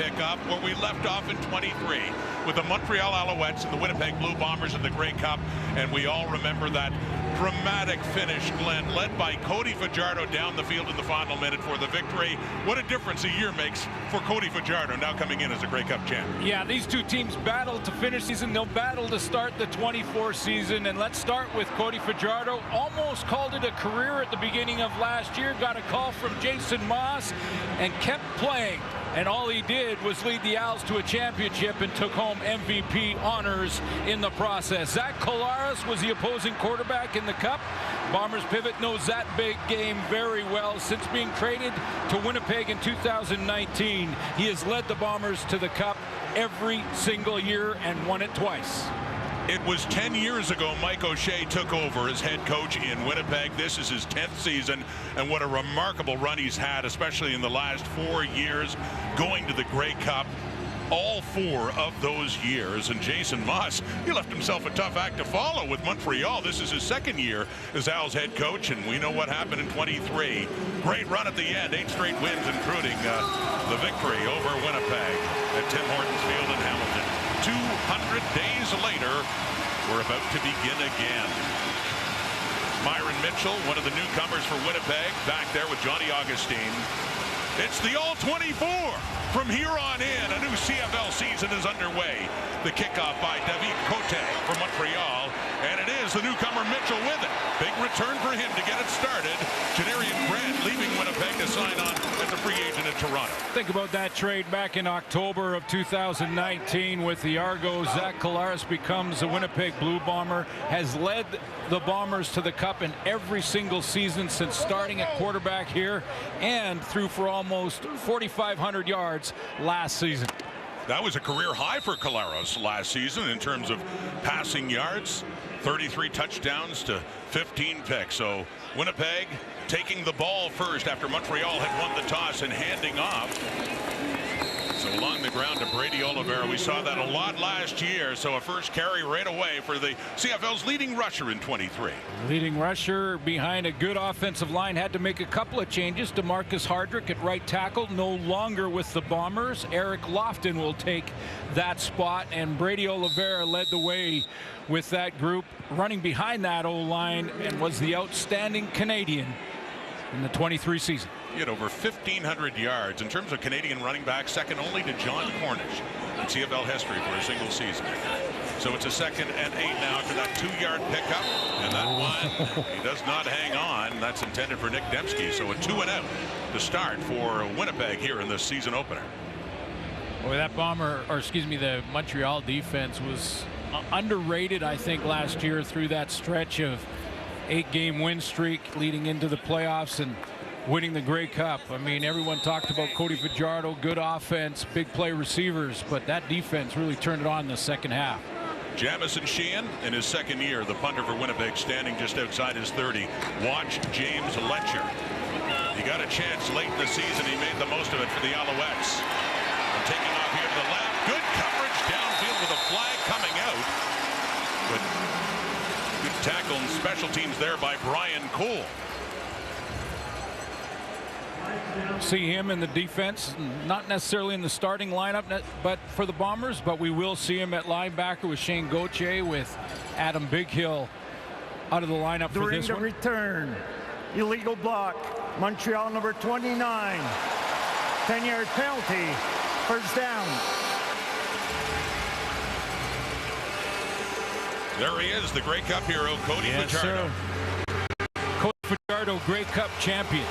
pick up where we left off in 23 with the Montreal Alouettes and the Winnipeg Blue Bombers in the Grey Cup. And we all remember that dramatic finish, Glenn, led by Cody Fajardo down the field in the final minute for the victory. What a difference a year makes for Cody Fajardo, now coming in as a Grey Cup champ. Yeah, these two teams battled to finish season. They'll battle to start the 24 season. And let's start with Cody Fajardo. Almost called it a career at the beginning of last year. Got a call from Jason Moss and kept playing. And all he did was lead the Owls to a championship and took home MVP honors in the process. Zach Collaros was the opposing quarterback in the Cup. Bombers pivot knows that big game very well. Since being traded to Winnipeg in 2019, he has led the Bombers to the Cup every single year and won it twice. It was 10 years ago Mike O'Shea took over as head coach in Winnipeg. This is his 10th season, and what a remarkable run he's had, especially in the last 4 years, going to the Grey Cup all 4 of those years. And Jason Moss, he left himself a tough act to follow with Montreal. This is his 2nd year as Al's head coach, and we know what happened in 23. Great run at the end, 8 straight wins, including the victory over Winnipeg at Tim Hortons Field in Hamilton. 200 days later, we're about to begin again. Myron Mitchell, one of the newcomers for Winnipeg, back there with Johnny Augustine. It's the All-24. From here on in, a new CFL season is underway. The kickoff by David Cote from Montreal, and it is the newcomer Mitchell with it. Big return for him to get it started. Janarian Grant leaving Winnipeg to sign on as a free agent in Toronto. Think about that trade back in October of 2019 with the Argos. Zach Collaros becomes a Winnipeg Blue Bomber, has led the Bombers to the Cup in every single season since starting at quarterback here, and threw for almost 4,500 yards last season. That was a career high for Collaros last season in terms of passing yards. 33 touchdowns to 15 picks. So Winnipeg taking the ball first after Montreal had won the toss and handing off. So along the ground to Brady Oliveira. We saw that a lot last year. So a first carry right away for the CFL's leading rusher in 23. Leading rusher behind a good offensive line. Had to make a couple of changes. DeMarcus Hardrick at right tackle, no longer with the Bombers. Eric Lofton will take that spot, and Brady Oliveira led the way with that group, running behind that O-line, and was the outstanding Canadian in the 23 season. He had over 1,500 yards in terms of Canadian running backs, second only to John Cornish in CFL history for a single season. So it's a 2nd and 8 now after that 2-yard pickup, and that one he does not hang on. That's intended for Nick Dembski. So a 2-and-out to start for Winnipeg here in the season opener. Boy, that the Montreal defense was underrated, I think, last year through that stretch of 8-game win streak leading into the playoffs and winning the Grey Cup. I mean, everyone talked about Cody Fajardo, good offense, big play receivers, but that defense really turned it on in the second half. Jamison Sheehan in his 2nd year, the punter for Winnipeg, standing just outside his 30. Watch James Letcher. He got a chance late in the season. He made the most of it for the Alouettes. And taking off here to the left. Good coverage downfield with a flag coming out. But good tackle and special teams there by Brian Cole. See him in the defense, not necessarily in the starting lineup, but for the Bombers, but we will see him at linebacker with Shane Gauthier, with Adam Bighill out of the lineup for this one. During the return, illegal block, Montreal number 29, 10-yard penalty, first down. There he is, the Grey Cup hero, Cody Fajardo. Cody Fajardo, Grey Cup champion.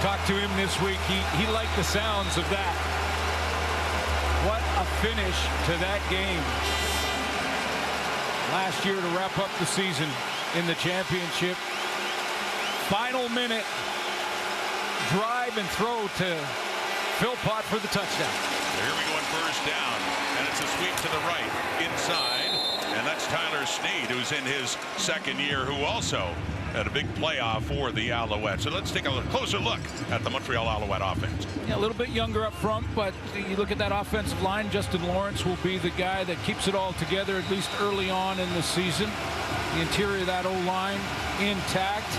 Talked to him this week. He liked the sounds of that. What a finish to that game last year to wrap up the season in the championship. Final minute, drive and throw to Philpott for the touchdown. Here we go on first down, and it's a sweep to the right inside, and that's Tyler Sneed, who's in his 2nd year, who also had a big playoff for the Alouettes. So let's take a closer look at the Montreal Alouette offense. Yeah, a little bit younger up front, but you look at that offensive line, Justin Lawrence will be the guy that keeps it all together, at least early on in the season. The interior of that O-line intact.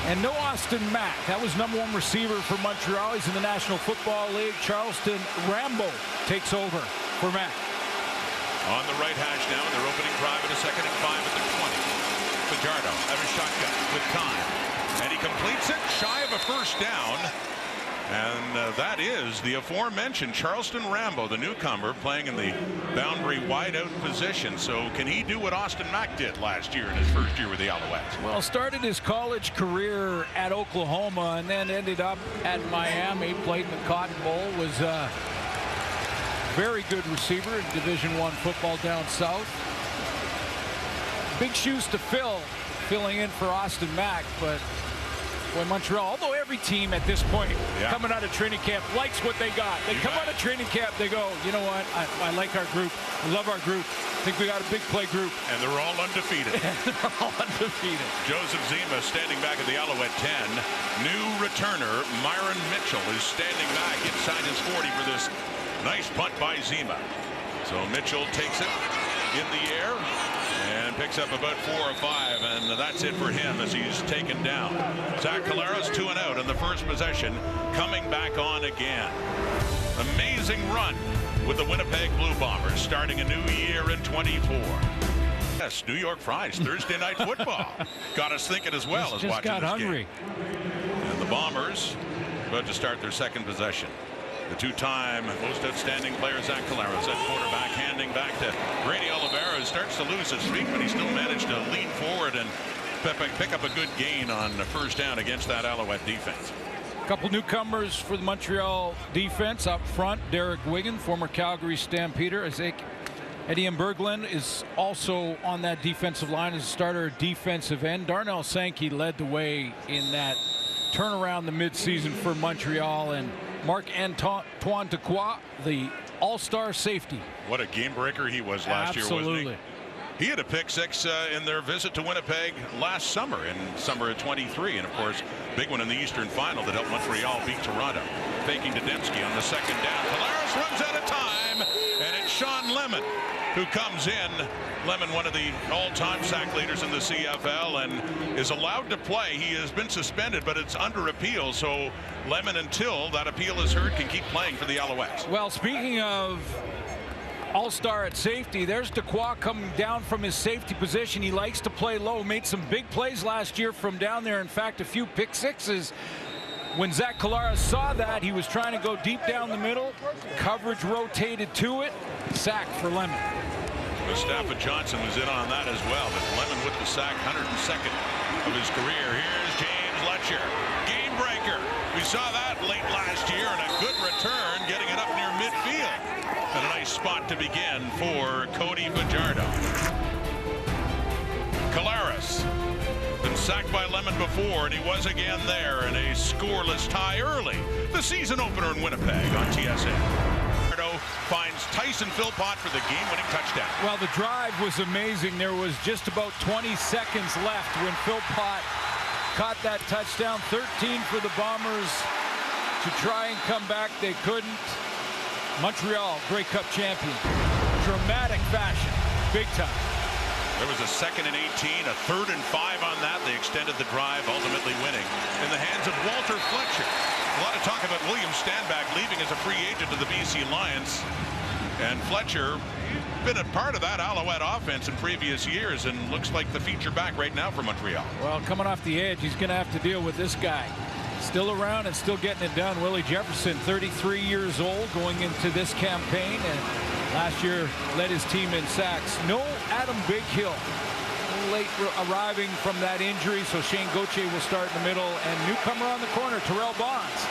And no Austin Mack. That was #1 receiver for Montreal. He's in the National Football League. Charleston Rambo takes over for Mack. On the right hash now, and they're opening drive at a 2nd and 5 at the 20. Fajardo at a shotgun with time. And he completes it shy of a first down. And that is the aforementioned Charleston Rambo, the newcomer, playing in the boundary wideout position. So can he do what Austin Mack did last year in his first year with the Alouettes? Well, started his college career at Oklahoma and then ended up at Miami, played in the Cotton Bowl, was a very good receiver in Division I football down south. Big shoes to fill, filling in for Austin Mack, but boy, Montreal, although every team at this point coming out of training camp likes what they got. They come out of training camp, they go, you know what, I like our group, I love our group, I think we got a big play group. And they're all undefeated. They're all undefeated. Joseph Zima standing back at the Alouette 10. New returner, Myron Mitchell, is standing back inside his 40 for this nice punt by Zima. So Mitchell takes it in the air and picks up about 4 or 5, and that's it for him as he's taken down. Zach Collaros 2 and out in the first possession, coming back on again. Amazing run with the Winnipeg Blue Bombers, starting a new year in 24. Yes, New York Fries, Thursday night football. Got us thinking as well as watching got this hungry. game. And the Bombers about to start their second possession. The two-time most outstanding player, Zach Collaros, at quarterback, handing back to Brady Oliveira, who starts to lose his feet, but he still managed to lean forward and pick up a good gain on the first down against that Alouette defense. A couple newcomers for the Montreal defense up front. Derek Wigan, former Calgary Stampeder. Eddie Berglund is also on that defensive line as a starter defensive end. Darnell Sankey led the way in that turnaround the midseason for Montreal, and Marc-Antoine Dequoy, the all-star safety. What a game breaker he was last year, wasn't he? He had a pick 6 in their visit to Winnipeg last summer, in summer of 23, and of course big one in the Eastern Final that helped Montreal beat Toronto. Faking to Dembski on the second down. Collaros runs out of time, and it's Sean Lemon who comes in. Lemon, one of the all-time sack leaders in the CFL, and is allowed to play. He has been suspended, but it's under appeal, so Lemon, until that appeal is heard, can keep playing for the Alouettes. Well, speaking of all-star at safety, there's Dequoy coming down from his safety position. He likes to play low, made some big plays last year from down there. In fact, a few pick sixes. When Zach Collaros saw that, he was trying to go deep down the middle. Coverage rotated to it. Sack for Lemon. Mustafa Johnson was in on that as well, but Lemon with the sack, 102nd of his career. Here's James Letcher, game breaker. We saw that late last year, and a good return, getting it up near midfield. And a nice spot to begin for Cody Fajardo. Collaros been sacked by Lemon before, and he was again there in a scoreless tie early. The season opener in Winnipeg on TSN. Finds Tyson Philpott for the game-winning touchdown. Well, the drive was amazing. There was just about 20 seconds left when Philpott caught that touchdown. 13 for the Bombers to try and come back. They couldn't. Montreal, Grey Cup champion. Dramatic fashion. Big time. There was a 2nd and 18, a 3rd and 5 on that. They extended the drive, ultimately winning in the hands of Walter Fletcher. A lot of talk about William Stanback leaving as a free agent to the BC Lions. And Fletcher, been a part of that Alouette offense in previous years, and looks like the feature back right now for Montreal. Well, coming off the edge, he's going to have to deal with this guy. Still around and still getting it done. Willie Jefferson, 33 years old, going into this campaign, and last year led his team in sacks. No Adam Bighill, late arriving from that injury, so Shane Gauthier will start in the middle, and newcomer on the corner, Terrell Bonds,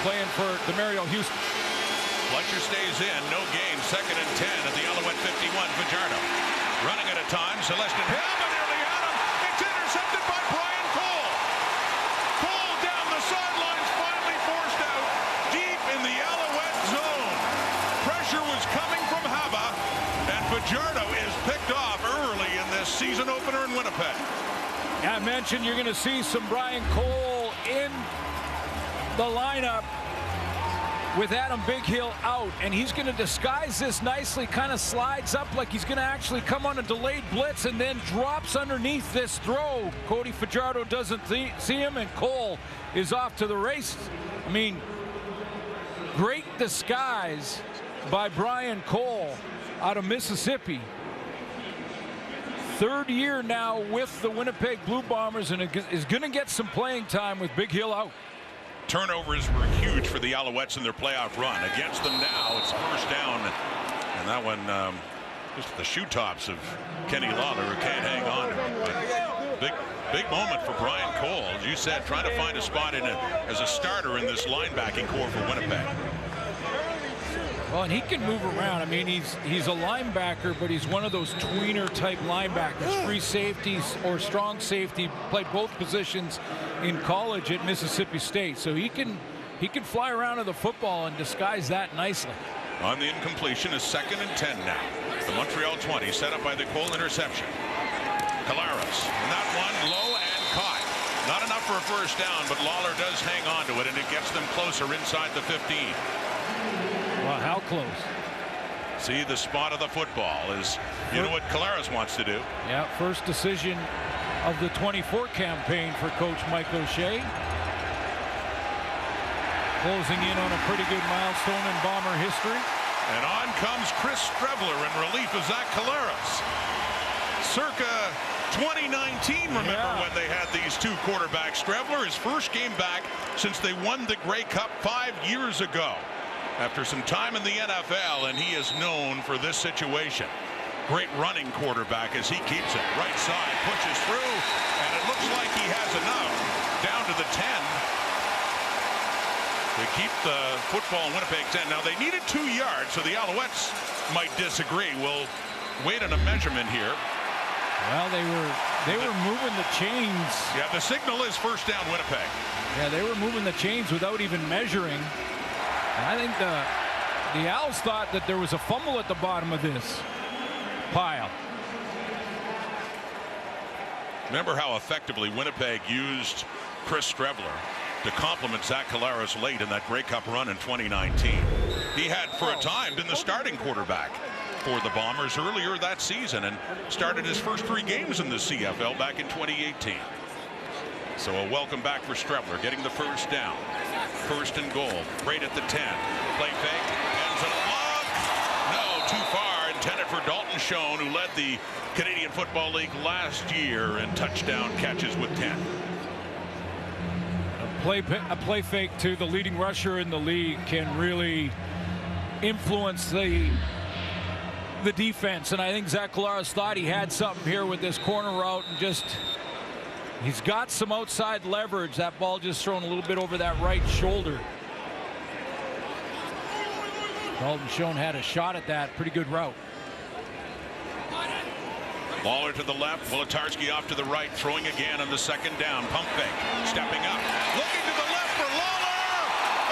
playing for DeMario Houston. Fletcher stays in, no gain, 2nd and 10 at the Alouette 51. Fajardo running at a time. Celestin Hill, but nearly had him. It's intercepted by Brian Cole. Cole down the sidelines, finally forced out deep in the Alouette zone. Pressure was coming from Hava, and Fajardo is picked off early in this season opener in Winnipeg. I mentioned you're going to see some Brian Cole in the lineup. with Adam Bighill out, and he's going to disguise this nicely, kind of slides up like he's going to actually come on a delayed blitz and then drops underneath this throw. Cody Fajardo doesn't see him, and Cole is off to the races. I mean, great disguise by Brian Cole out of Mississippi. Third year now with the Winnipeg Blue Bombers, and is going to get some playing time with Bighill out. Turnovers were huge for the Alouettes in their playoff run. Against them now, it's first down. And that one, just the shoe tops of Kenny Lawler, who can't hang on to it. Big moment for Brian Cole. As you said, trying to find a spot as a starter in this linebacking core for Winnipeg. Well, and he can move around. I mean, he's a linebacker, but he's one of those tweener type linebackers, free safeties or strong safety. Played both positions in college at Mississippi State, so he can fly around to the football and disguise that nicely. On the incompletion is 2nd and 10 now. The Montreal 20 set up by the Cole interception. Collaros, and that one low and caught. Not enough for a first down, but Lawler does hang on to it, and it gets them closer inside the 15. Well, how close? See, the spot of the football is, you know what Collaros wants to do. Yeah, first decision of the 24 campaign for Coach Mike O'Shea. Closing in on a pretty good milestone in Bomber history. And on comes Chris Streveler in relief of Zach Collaros. Circa 2019, remember when they had these two quarterbacks. Streveler, his first game back since they won the Grey Cup 5 years ago. After some time in the NFL, and he is known for this situation. Great running quarterback as he keeps it. Right side, pushes through, and it looks like he has enough. Down to the 10. To keep the football in Winnipeg 10. Now, they needed 2 yards, so the Alouettes might disagree. We'll wait on a measurement here. Well, they were moving the chains. Yeah, the signal is first down Winnipeg. Yeah, they were moving the chains without even measuring. And I think the Owls thought that there was a fumble at the bottom of this pile. Remember how effectively Winnipeg used Chris Streveler to complement Zach Collaros late in that Grey Cup run in 2019. He had, for a time, been the starting quarterback for the Bombers earlier that season and started his first 3 games in the CFL back in 2018. So a welcome back for Streveler, getting the first down. First and goal, right at the 10. Play fake, ends in a block. No, too far. Intended for Dalton Schoen, who led the Canadian Football League last year in touchdown catches with 10. A play fake to the leading rusher in the league can really influence the defense, and I think Zach Collaros thought he had something here with this corner route, and just he's got some outside leverage. That ball just thrown a little bit over that right shoulder. Dalton Schoen had a shot at that. Pretty good route. Lawler to the left, Wolotarski off to the right, throwing again on the second down. Pump fake, stepping up, looking to the left for Lawler.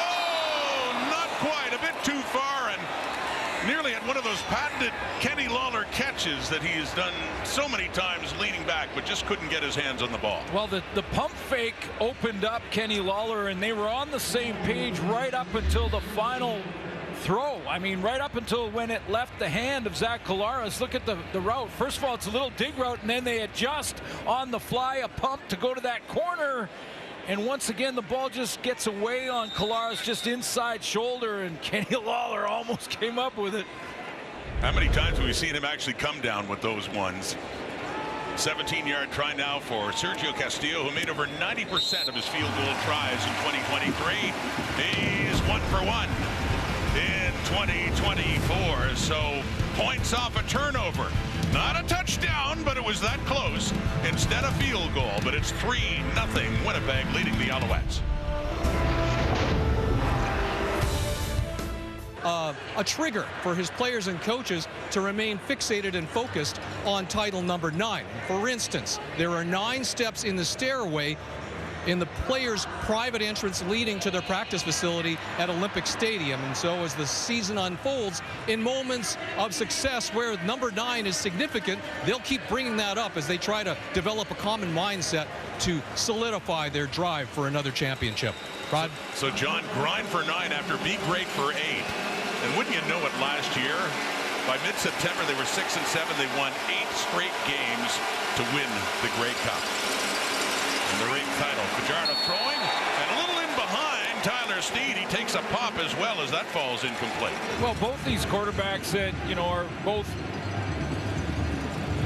Oh, not quite, a bit too far, and nearly at one of those patented Kenny Lawler catches that he has done so many times leaning back, but just couldn't get his hands on the ball. Well, the pump fake opened up Kenny Lawler, and they were on the same page right up until the final throw. I mean, right up until when it left the hand of Zach Collaros. Look at the route. First of all, it's a little dig route, and then they adjust on the fly, a pump to go to that corner. And once again, the ball just gets away on Collaros, just inside shoulder, and Kenny Lawler almost came up with it. How many times have we seen him actually come down with those ones? 17-yard try now for Sergio Castillo, who made over 90% of his field goal tries in 2023. He's 1 for 1 in 2024. So points off a turnover. Not a touchdown, but it was that close. Instead a field goal, but it's 3-0 Winnipeg leading the Alouettes. A trigger for his players and coaches to remain fixated and focused on title number 9. For instance, there are 9 steps in the stairway in the players' private entrance leading to their practice facility at Olympic Stadium. And so as the season unfolds, in moments of success where number 9 is significant, they'll keep bringing that up as they try to develop a common mindset to solidify their drive for another championship. Rod? So John, grind for 9 after be great for 8. And wouldn't you know it, last year, by mid-September, they were 6-7. They won 8 straight games to win the Grey Cup. And their 8th title. Fajardo throwing, and a little in behind Tyler Sneed. He takes a pop as well as that falls incomplete. Well, both these quarterbacks that, are both,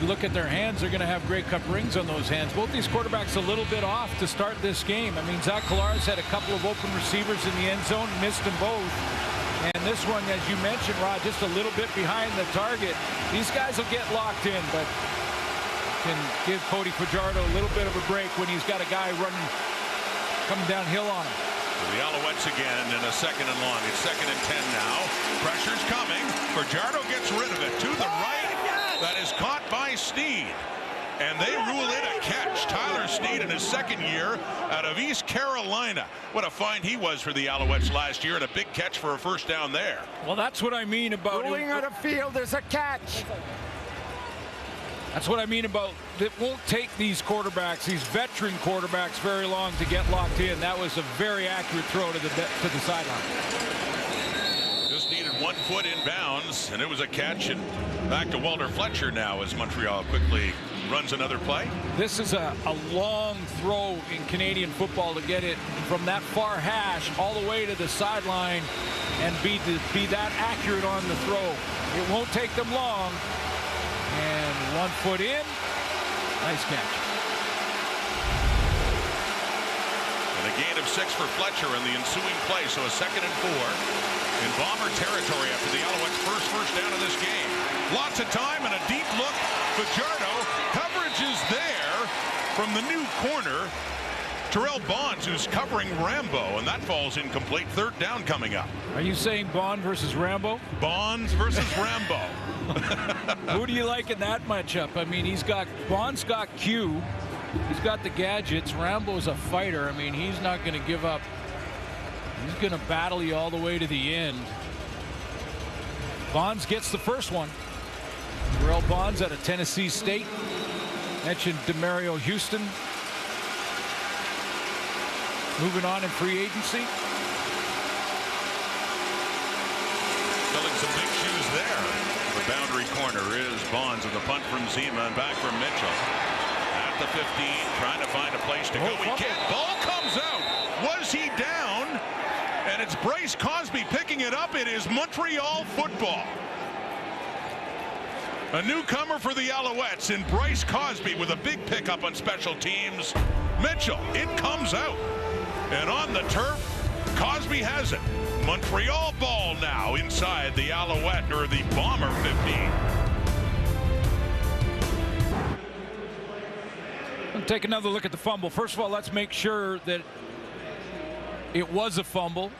you look at their hands, they're going to have Grey Cup rings on those hands. Both these quarterbacks a little bit off to start this game. I mean, Zach Collaros had a couple of open receivers in the end zone, missed them both. And this one, as you mentioned, Rod, just a little bit behind the target. These guys will get locked in, but can give Cody Fajardo a little bit of a break when he's got a guy coming downhill on him. The Alouettes again in a 2nd and long. It's 2nd and 10 now. Pressure's coming. Fajardo gets rid of it to the right. That is caught by Sneed. And they rule it a catch. Tyler Sneed in his 2nd year out of East Carolina. What a find he was for the Alouettes last year, and a big catch for a first down there. Well, that's what I mean about Ruling out of field is a catch. That's what I mean about it won't take these quarterbacks, these veteran quarterbacks, very long to get locked in. That was a very accurate throw to the sideline. Just needed 1 foot in bounds, and it was a catch. And back to Walter Fletcher now as Montreal quickly runs another play. This is a long throw in Canadian football to get it from that far hash all the way to the sideline and be that accurate on the throw. It won't take them long. And 1 foot in. Nice catch. And a gain of 6 for Fletcher in the ensuing play. So a 2nd and 4 in Bomber territory after the Alouettes' first down of this game. Lots of time and a deep look. Fajardo. Coverage is there from the new corner. Terrell Bonds, who's covering Rambo, and that falls incomplete. 3rd down coming up. Are you saying Bond versus Rambo? Bonds versus Rambo. Who do you like in that matchup? I mean, Bond's got Q. He's got the gadgets. Rambo's a fighter. I mean, he's not going to give up. He's going to battle you all the way to the end. Bonds gets the first one. Terrell Bonds out of Tennessee State. Mentioned DeMario Houston. Moving on in free agency. Filling some big shoes there. The boundary corner is Bonds, with a punt from Zima and back from Mitchell. At the 15, trying to find a place to go. He can't. Ball comes out. Was he down? And it's Bryce Cosby picking it up. It is Montreal football. A newcomer for the Alouettes in Bryce Cosby with a big pickup on special teams. Mitchell, it comes out. And on the turf, Cosby has it. Montreal ball now inside the Alouette, or the Bomber 15. We'll take another look at the fumble. First of all, let's make sure that it was a fumble.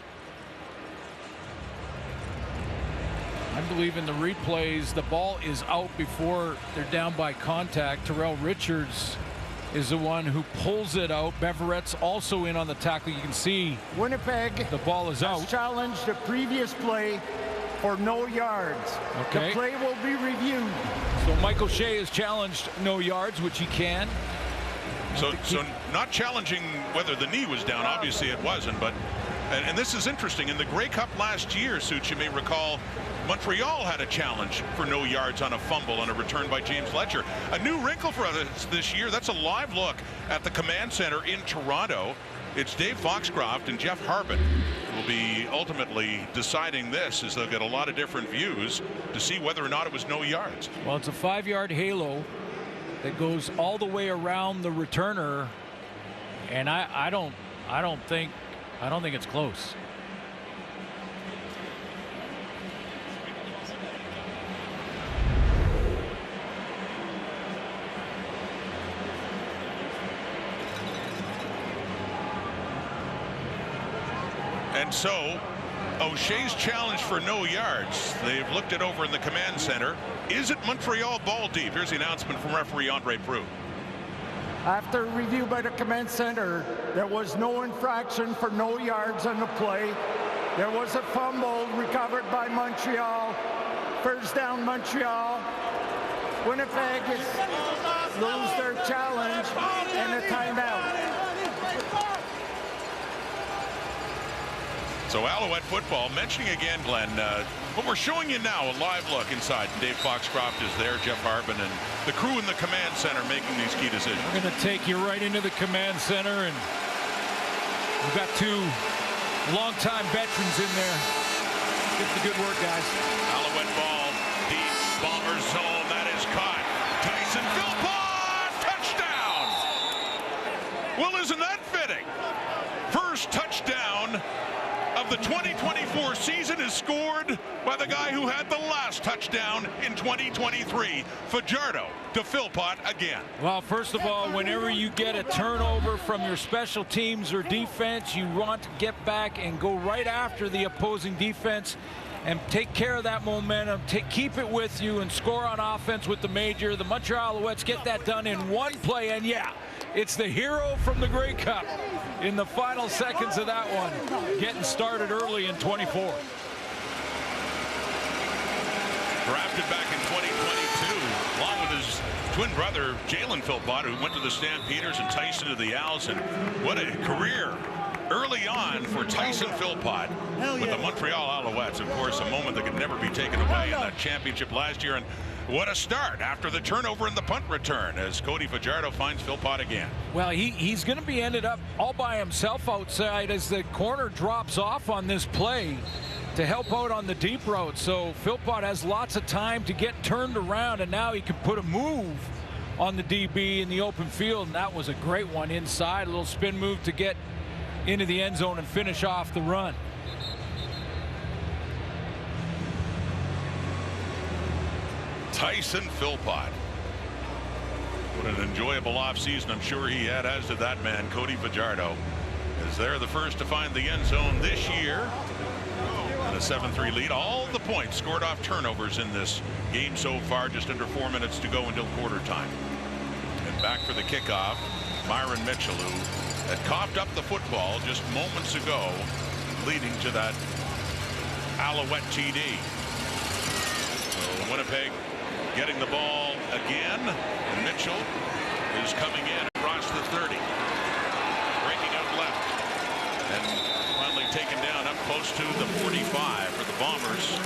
I believe in the replays, the ball is out before they're down by contact. Terrell Richards is the one who pulls it out. Beverette's also in on the tackle. You can see Winnipeg, the ball is out. Challenged the previous play for no yards. Okay. The play will be reviewed. So Michael Shea has challenged no yards, which he can. So not challenging whether the knee was down. Obviously it wasn't, but and this is interesting. In the Grey Cup last year, Suits, you may recall, Montreal had a challenge for no yards on a fumble on a return by James Fletcher. A new wrinkle for us this year. That's a live look at the command center in Toronto. It's Dave Foxcroft and Jeff Harbin who will be ultimately deciding this, as they'll get a lot of different views to see whether or not it was no yards. Well, it's a 5-yard halo that goes all the way around the returner, and I don't think it's close. And so O'Shea's challenge for no yards. They've looked it over in the command center. Is it Montreal ball deep? Here's the announcement from referee Andre Proulx. After review by the command center, there was no infraction for no yards on the play. There was a fumble recovered by Montreal. First down, Montreal. Winnipeg lose their challenge and a timeout. So Alouette football, mentioning again, Glenn, what we're showing you now, a live look inside. Dave Foxcroft is there, Jeff Harbin, and the crew in the command center making these key decisions. We're going to take you right into the command center, and we've got two longtime veterans in there. Get the good work, guys. Alouette ball, deep, bomber zone, that is caught. Tyson Philpott, touchdown! Well, isn't that fitting? First touchdown of the 2024 season is scored by the guy who had the last touchdown in 2023. Fajardo to Philpott again. Well, first of all, whenever you get a turnover from your special teams or defense, you want to get back and go right after the opposing defense and take care of that momentum, keep it with you, and score on offense with the major. The Montreal Alouettes get that done in one play, and yeah, it's the hero from the Grey Cup in the final seconds of that one, getting started early in 24. Drafted back in 2022, along with his twin brother, Jalen Philpott, who went to the Stampeders, and Tyson to the Owls. And what a career early on for Tyson Philpott with the Montreal Alouettes. Of course, a moment that could never be taken away in that championship last year. And what a start after the turnover and the punt return as Cody Fajardo finds Philpott again. Well, he's going to be ended up all by himself outside as the corner drops off on this play to help out on the deep route. So Philpott has lots of time to get turned around, and now he can put a move on the DB in the open field. And that was a great one inside, a little spin move to get into the end zone and finish off the run. Tyson Philpott. What an enjoyable offseason I'm sure he had, as did that man, Cody Fajardo, as they're the first to find the end zone this year. And a 7-3 lead. All the points scored off turnovers in this game so far. Just under 4 minutes to go until quarter time. And back for the kickoff, Myron Mitchell, who had coughed up the football just moments ago, leading to that Alouette TD. So Winnipeg getting the ball again, and Mitchell is coming in across the 30, breaking out left, and finally taken down up close to the 45 for the Bombers.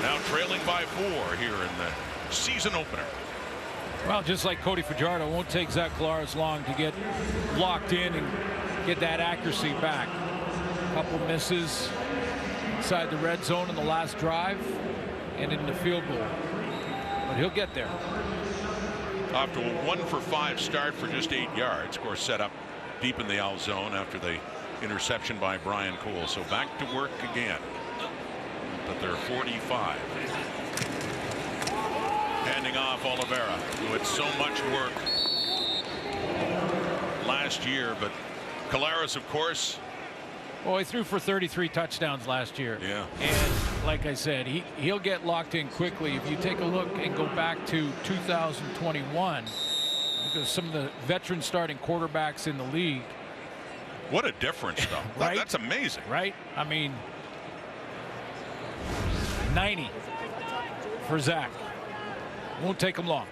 Now trailing by 4 here in the season opener. Well, just like Cody Fajardo, it won't take Zach Collaros long to get locked in and get that accuracy back. A couple misses inside the red zone in the last drive and in the field goal. But he'll get there. Off to a 1-for-5 start for just 8 yards. Of course, set up deep in the Owl zone after the interception by Brian Cole. So back to work again. But they're 45. Handing off Oliveira, who had so much work last year. But Collaros, of course. Well, he threw for 33 touchdowns last year. Yeah. And like I said, he'll get locked in quickly. If you take a look and go back to 2021, because some of the veteran starting quarterbacks in the league. What a difference, though. Right? That's amazing. Right? I mean, 90 for Zach. Won't take him long.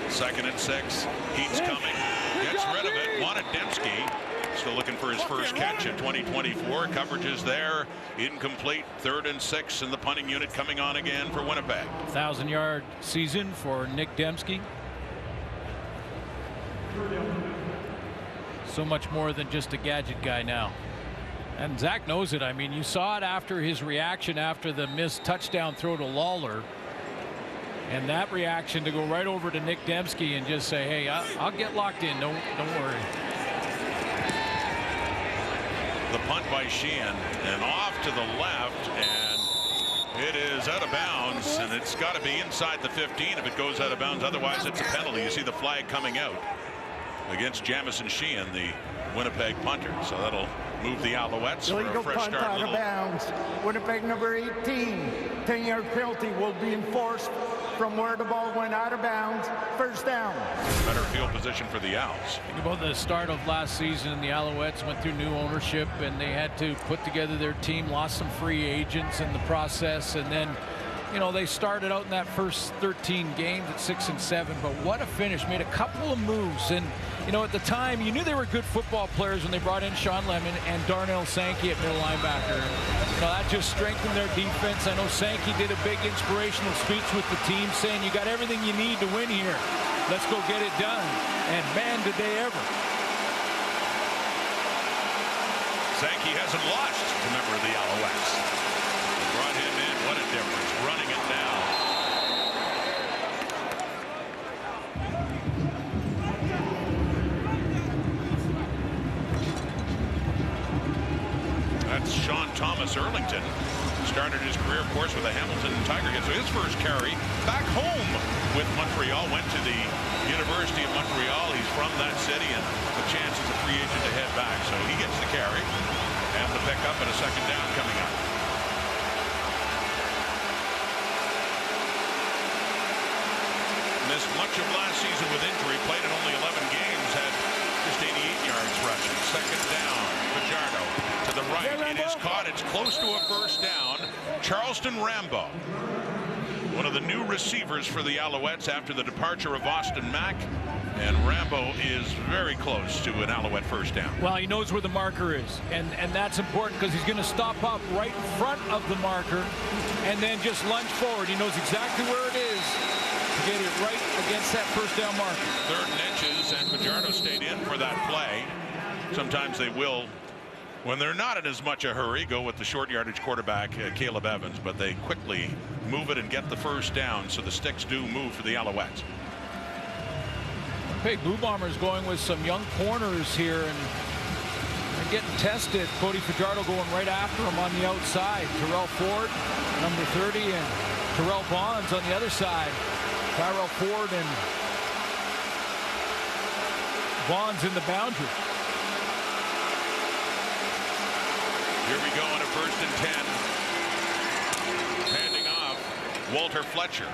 Second and 6. Heat's coming. Gets rid of it. Wanted Dembski. Still looking for his first catch in 2024. Coverage is there. Incomplete. 3rd and 6. And the punting unit coming on again for Winnipeg. 1,000-yard season for Nick Dembski. So much more than just a gadget guy now. And Zach knows it. I mean, you saw it after his reaction after the missed touchdown throw to Lawler. And that reaction to go right over to Nick Dembski and just say, hey, I'll get locked in. Don't worry. The punt by Sheehan and off to the left, and it is out of bounds, and it's got to be inside the 15 if it goes out of bounds. Otherwise, it's a penalty. You see the flag coming out against Jamison Sheehan, the Winnipeg punter. So that'll move the Alouettes for a fresh punt start. out of bounds. Winnipeg number 18. 10-yard penalty will be enforced from where the ball went out of bounds. First down. Better field position for the Owls. Think about the start of last season. The Alouettes went through new ownership, and they had to put together their team, lost some free agents in the process, and then you know, they started out in that first 13 games at 6-7, but what a finish. Made a couple of moves, and you know, at the time you knew they were good football players when they brought in Sean Lemon and Darnell Sankey at middle linebacker. You know, that just strengthened their defense. I know Sankey did a big inspirational speech with the team saying, you got everything you need to win here. Let's go get it done. And man, did they ever. Sankey hasn't lost a member of the Alouettes. They brought him in. What a difference. Running it now. That's Sean Thomas Erlington. Started his career, of course, with the Hamilton Tiger Hits. So his first carry back home with Montreal. Went to the University of Montreal. He's from that city, and the chance as a free agent to head back. So he gets the carry and the pickup and a second down coming up. Missed much of last season with injury. Played in only 11 games. Had just 88 yards rushing. Second down. Fajardo to the right. It is caught. It's close to a first down. Charleston Rambo, one of the new receivers for the Alouettes after the departure of Austin Mack. And Rambo is very close to an Alouette first down. Well, he knows where the marker is, and that's important because he's going to stop up right in front of the marker and then just lunge forward. He knows exactly where it is to get it right against that first down marker. 3rd and inches, and Fajardo stayed in for that play. Sometimes they will, when they're not in as much a hurry, go with the short yardage quarterback, Caleb Evans, but they quickly move it and get the first down, so the sticks do move for the Alouettes. Hey, Blue Bombers going with some young corners here, and they're getting tested. Cody Fajardo going right after him on the outside. Terrell Ford, number 30, and Terrell Bonds on the other side. Tyrell Ford and Bonds in the boundary. Here we go on a 1st and 10. Handing off Walter Fletcher.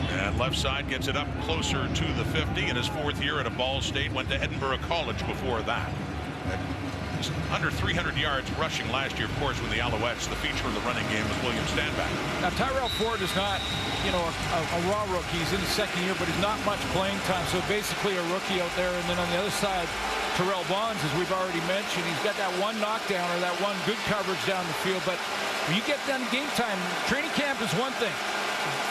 And left side gets it up closer to the 50 in his 4th year at a Ball State. Went to Edinburgh College before that. Under 300 yards rushing last year, of course, when the Alouettes, the feature of the running game was William Stanback. Now, Tyrell Ford is not, you know, a raw rookie. He's in his 2nd year, but he's not much playing time. So basically a rookie out there. And then on the other side, Terrell Bonds, as we've already mentioned, he's got that one knockdown or that one good coverage down the field. But when you get done game time, training camp is one thing.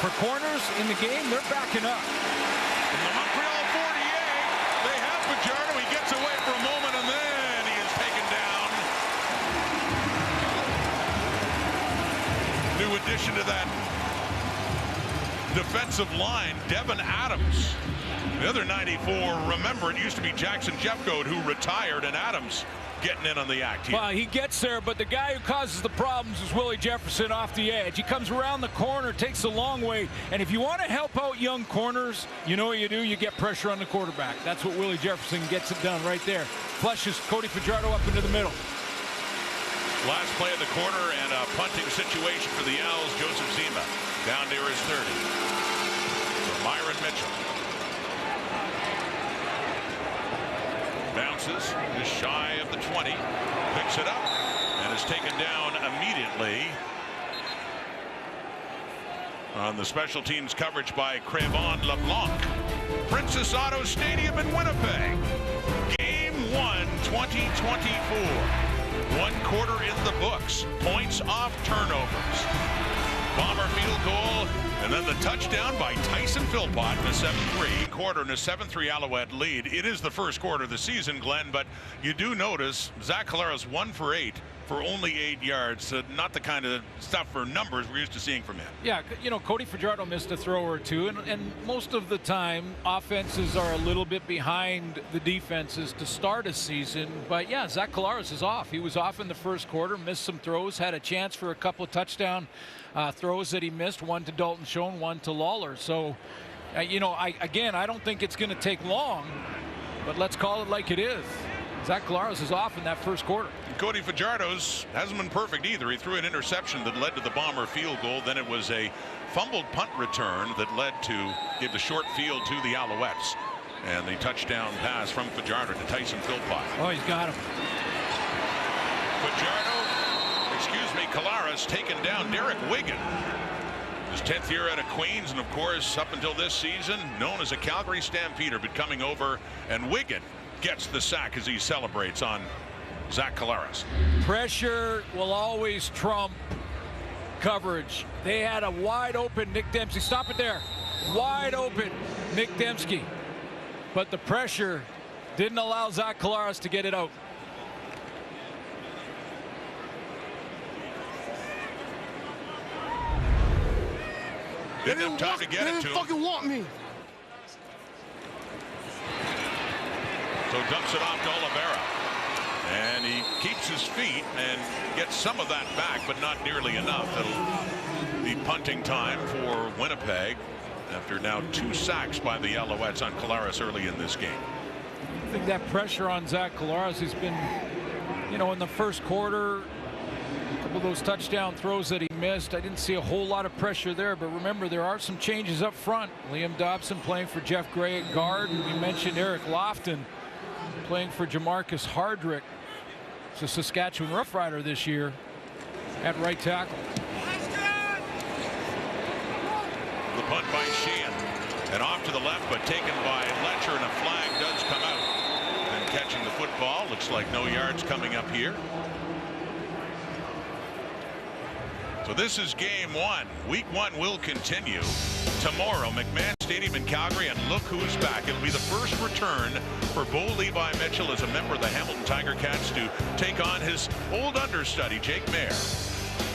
For corners in the game, they're backing up. In the Montreal 48, they have Fajardo. He gets away for a moment, and then he is taken down. New addition to that defensive line, Devin Adams. The other 94, remember, it used to be Jackson Jeffcoat who retired, and Adams getting in on the act here. Well, he gets there, but the guy who causes the problems is Willie Jefferson off the edge. He comes around the corner, takes a long way, and if you want to help out young corners, you know what you do? You get pressure on the quarterback. That's what Willie Jefferson gets it done right there. Flushes Cody Fajardo up into the middle. Last play of the quarter and a punting situation for the Owls. Joseph Zima down near his 30. So Myron Mitchell. Bounces just shy of the 20, picks it up and is taken down immediately on the special teams coverage by Crevon LeBlanc. Princess Auto Stadium in Winnipeg. Game 1, 2024. 1 quarter in the books. Points off turnovers. Bomber field goal, and then the touchdown by Tyson Philpott in a 7-3 quarter and a 7-3 Alouette lead. It is the first quarter of the season, Glenn, but you do notice Zach Collaros 1 for 8 for only 8 yards. Not the kind of stuff for numbers we're used to seeing from him. Yeah, you know, Cody Fajardo missed a throw or two, and most of the time offenses are a little bit behind the defenses to start a season. But yeah, Zach Collaros is off. He was off in the first quarter, missed some throws, had a chance for a couple of touchdown throws that he missed, one to Dalton Schoen, one to Lawler. So, you know, I don't think it's going to take long, but let's call it like it is. Zach Collaros is off in that first quarter. Cody Fajardo's hasn't been perfect either. He threw an interception that led to the Bomber field goal. Then it was a fumbled punt return that led to give the short field to the Alouettes. And the touchdown pass from Fajardo to Tyson Philpott. Oh, he's got him. Fajardo Collaros taken down Derek Wigan. His 10th year out of Queens, and of course up until this season known as a Calgary Stampeder, but coming over, and Wigan gets the sack as he celebrates on Zach Collaros. Pressure will always trump coverage. They had a wide open Nick Dempsey. Stop it there. Wide open Nick Dempsey. But the pressure didn't allow Zach Collaros to get it out. Didn't have time to get it to him. Fucking want me. So dumps it off to Oliveira. And he keeps his feet and gets some of that back, but not nearly enough. It'll be punting time for Winnipeg after now 2 sacks by the Alouettes on Collaros early in this game. I think that pressure on Zach Collaros has been, you know, in the first quarter, a couple of those touchdown throws that he missed, I didn't see a whole lot of pressure there. But remember, there are some changes up front. Liam Dobson playing for Jeff Gray at guard. And we mentioned Eric Lofton playing for Jamarcus Hardrick. It's a Saskatchewan Rough Rider this year at right tackle. The punt by Sheehan. And off to the left, but taken by Letcher, and a flag does come out. And catching the football, looks like no yards coming up here. So this is game 1. Week 1 will continue tomorrow. McMahon Stadium in Calgary, and look who's back. It'll be the first return for Bo Levi Mitchell as a member of the Hamilton Tiger Cats to take on his old understudy, Jake Mayer.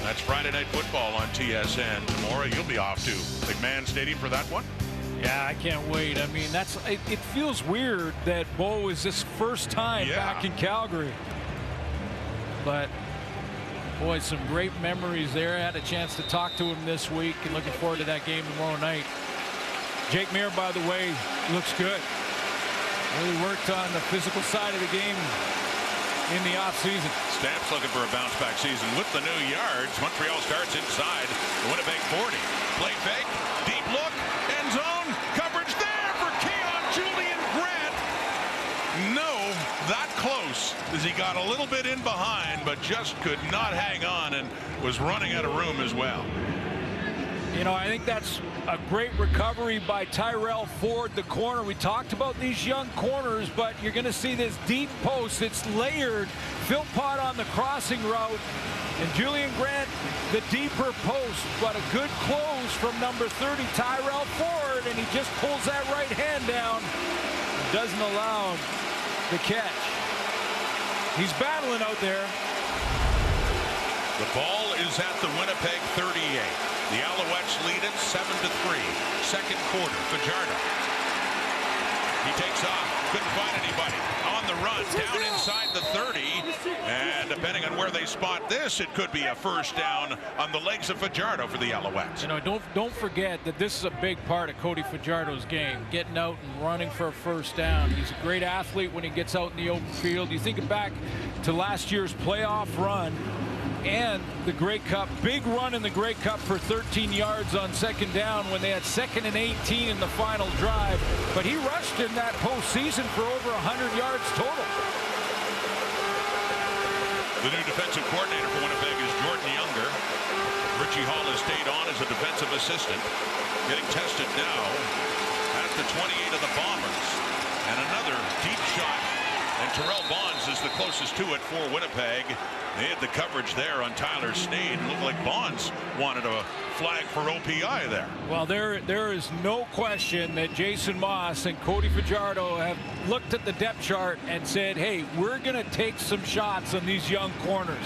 That's Friday Night Football on TSN. Tomorrow you'll be off to McMahon Stadium for that one. Yeah, I can't wait. I mean, it feels weird that Bo is this first time back in Calgary. But boy, some great memories there. I had a chance to talk to him this week, and looking forward to that game tomorrow night. Jake Mayer, by the way, looks good. Really worked on the physical side of the game in the offseason. Stamps looking for a bounce-back season with the new yards. Montreal starts inside the Winnipeg 40. Play fake, deep look, end zone, coverage there for Keon Julian Grant. No, that close as he got a little bit in behind, but just could not hang on and was running out of room as well. You know, I think that's a great recovery by Tyrell Ford, the corner. We talked about these young corners, but you're going to see this deep post. It's layered. Philpott on the crossing route, and Julian Grant the deeper post, but a good close from number 30, Tyrell Ford, and he just pulls that right hand down. Doesn't allow the catch. He's battling out there. The ball is at the Winnipeg 38. The Alouettes lead it 7-3. Second quarter. Fajardo. He takes off. Couldn't find anybody. On the run. Down inside the 30. And depending on where they spot this, it could be a first down on the legs of Fajardo for the Alouettes. You know, don't forget that this is a big part of Cody Fajardo's game. Getting out and running for a first down. He's a great athlete when he gets out in the open field. You think back to last year's playoff run and the Grey Cup, big run in the Grey Cup for 13 yards on second down when they had 2nd and 18 in the final drive. But he rushed in that postseason for over 100 yards total. The new defensive coordinator for Winnipeg is Jordan Younger. Richie Hall has stayed on as a defensive assistant, getting tested now at the 28 of the Bombers. And another deep shot. And Terrell Bonds is the closest to it for Winnipeg. They had the coverage there on Tyler Sneed. It looked like Bonds wanted a flag for OPI there. Well, there is no question that Jason Moss and Cody Fajardo have looked at the depth chart and said, hey, we're going to take some shots on these young corners.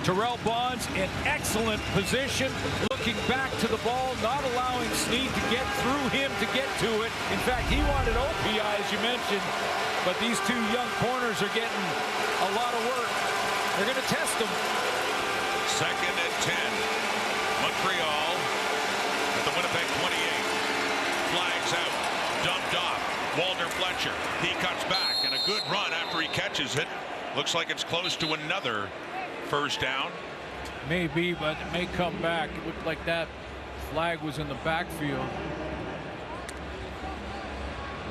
Terrell Bonds in excellent position, looking back to the ball, not allowing Sneed to get through him to get to it. In fact, he wanted OPI, as you mentioned, but these two young corners are getting a lot of work. They're going to test them. 2nd and 10. Montreal at the Winnipeg 28. Flags out. Dumped off. Walter Fletcher. He cuts back, and a good run after he catches it. Looks like it's close to another first down. Maybe, but it may come back. It looked like that flag was in the backfield.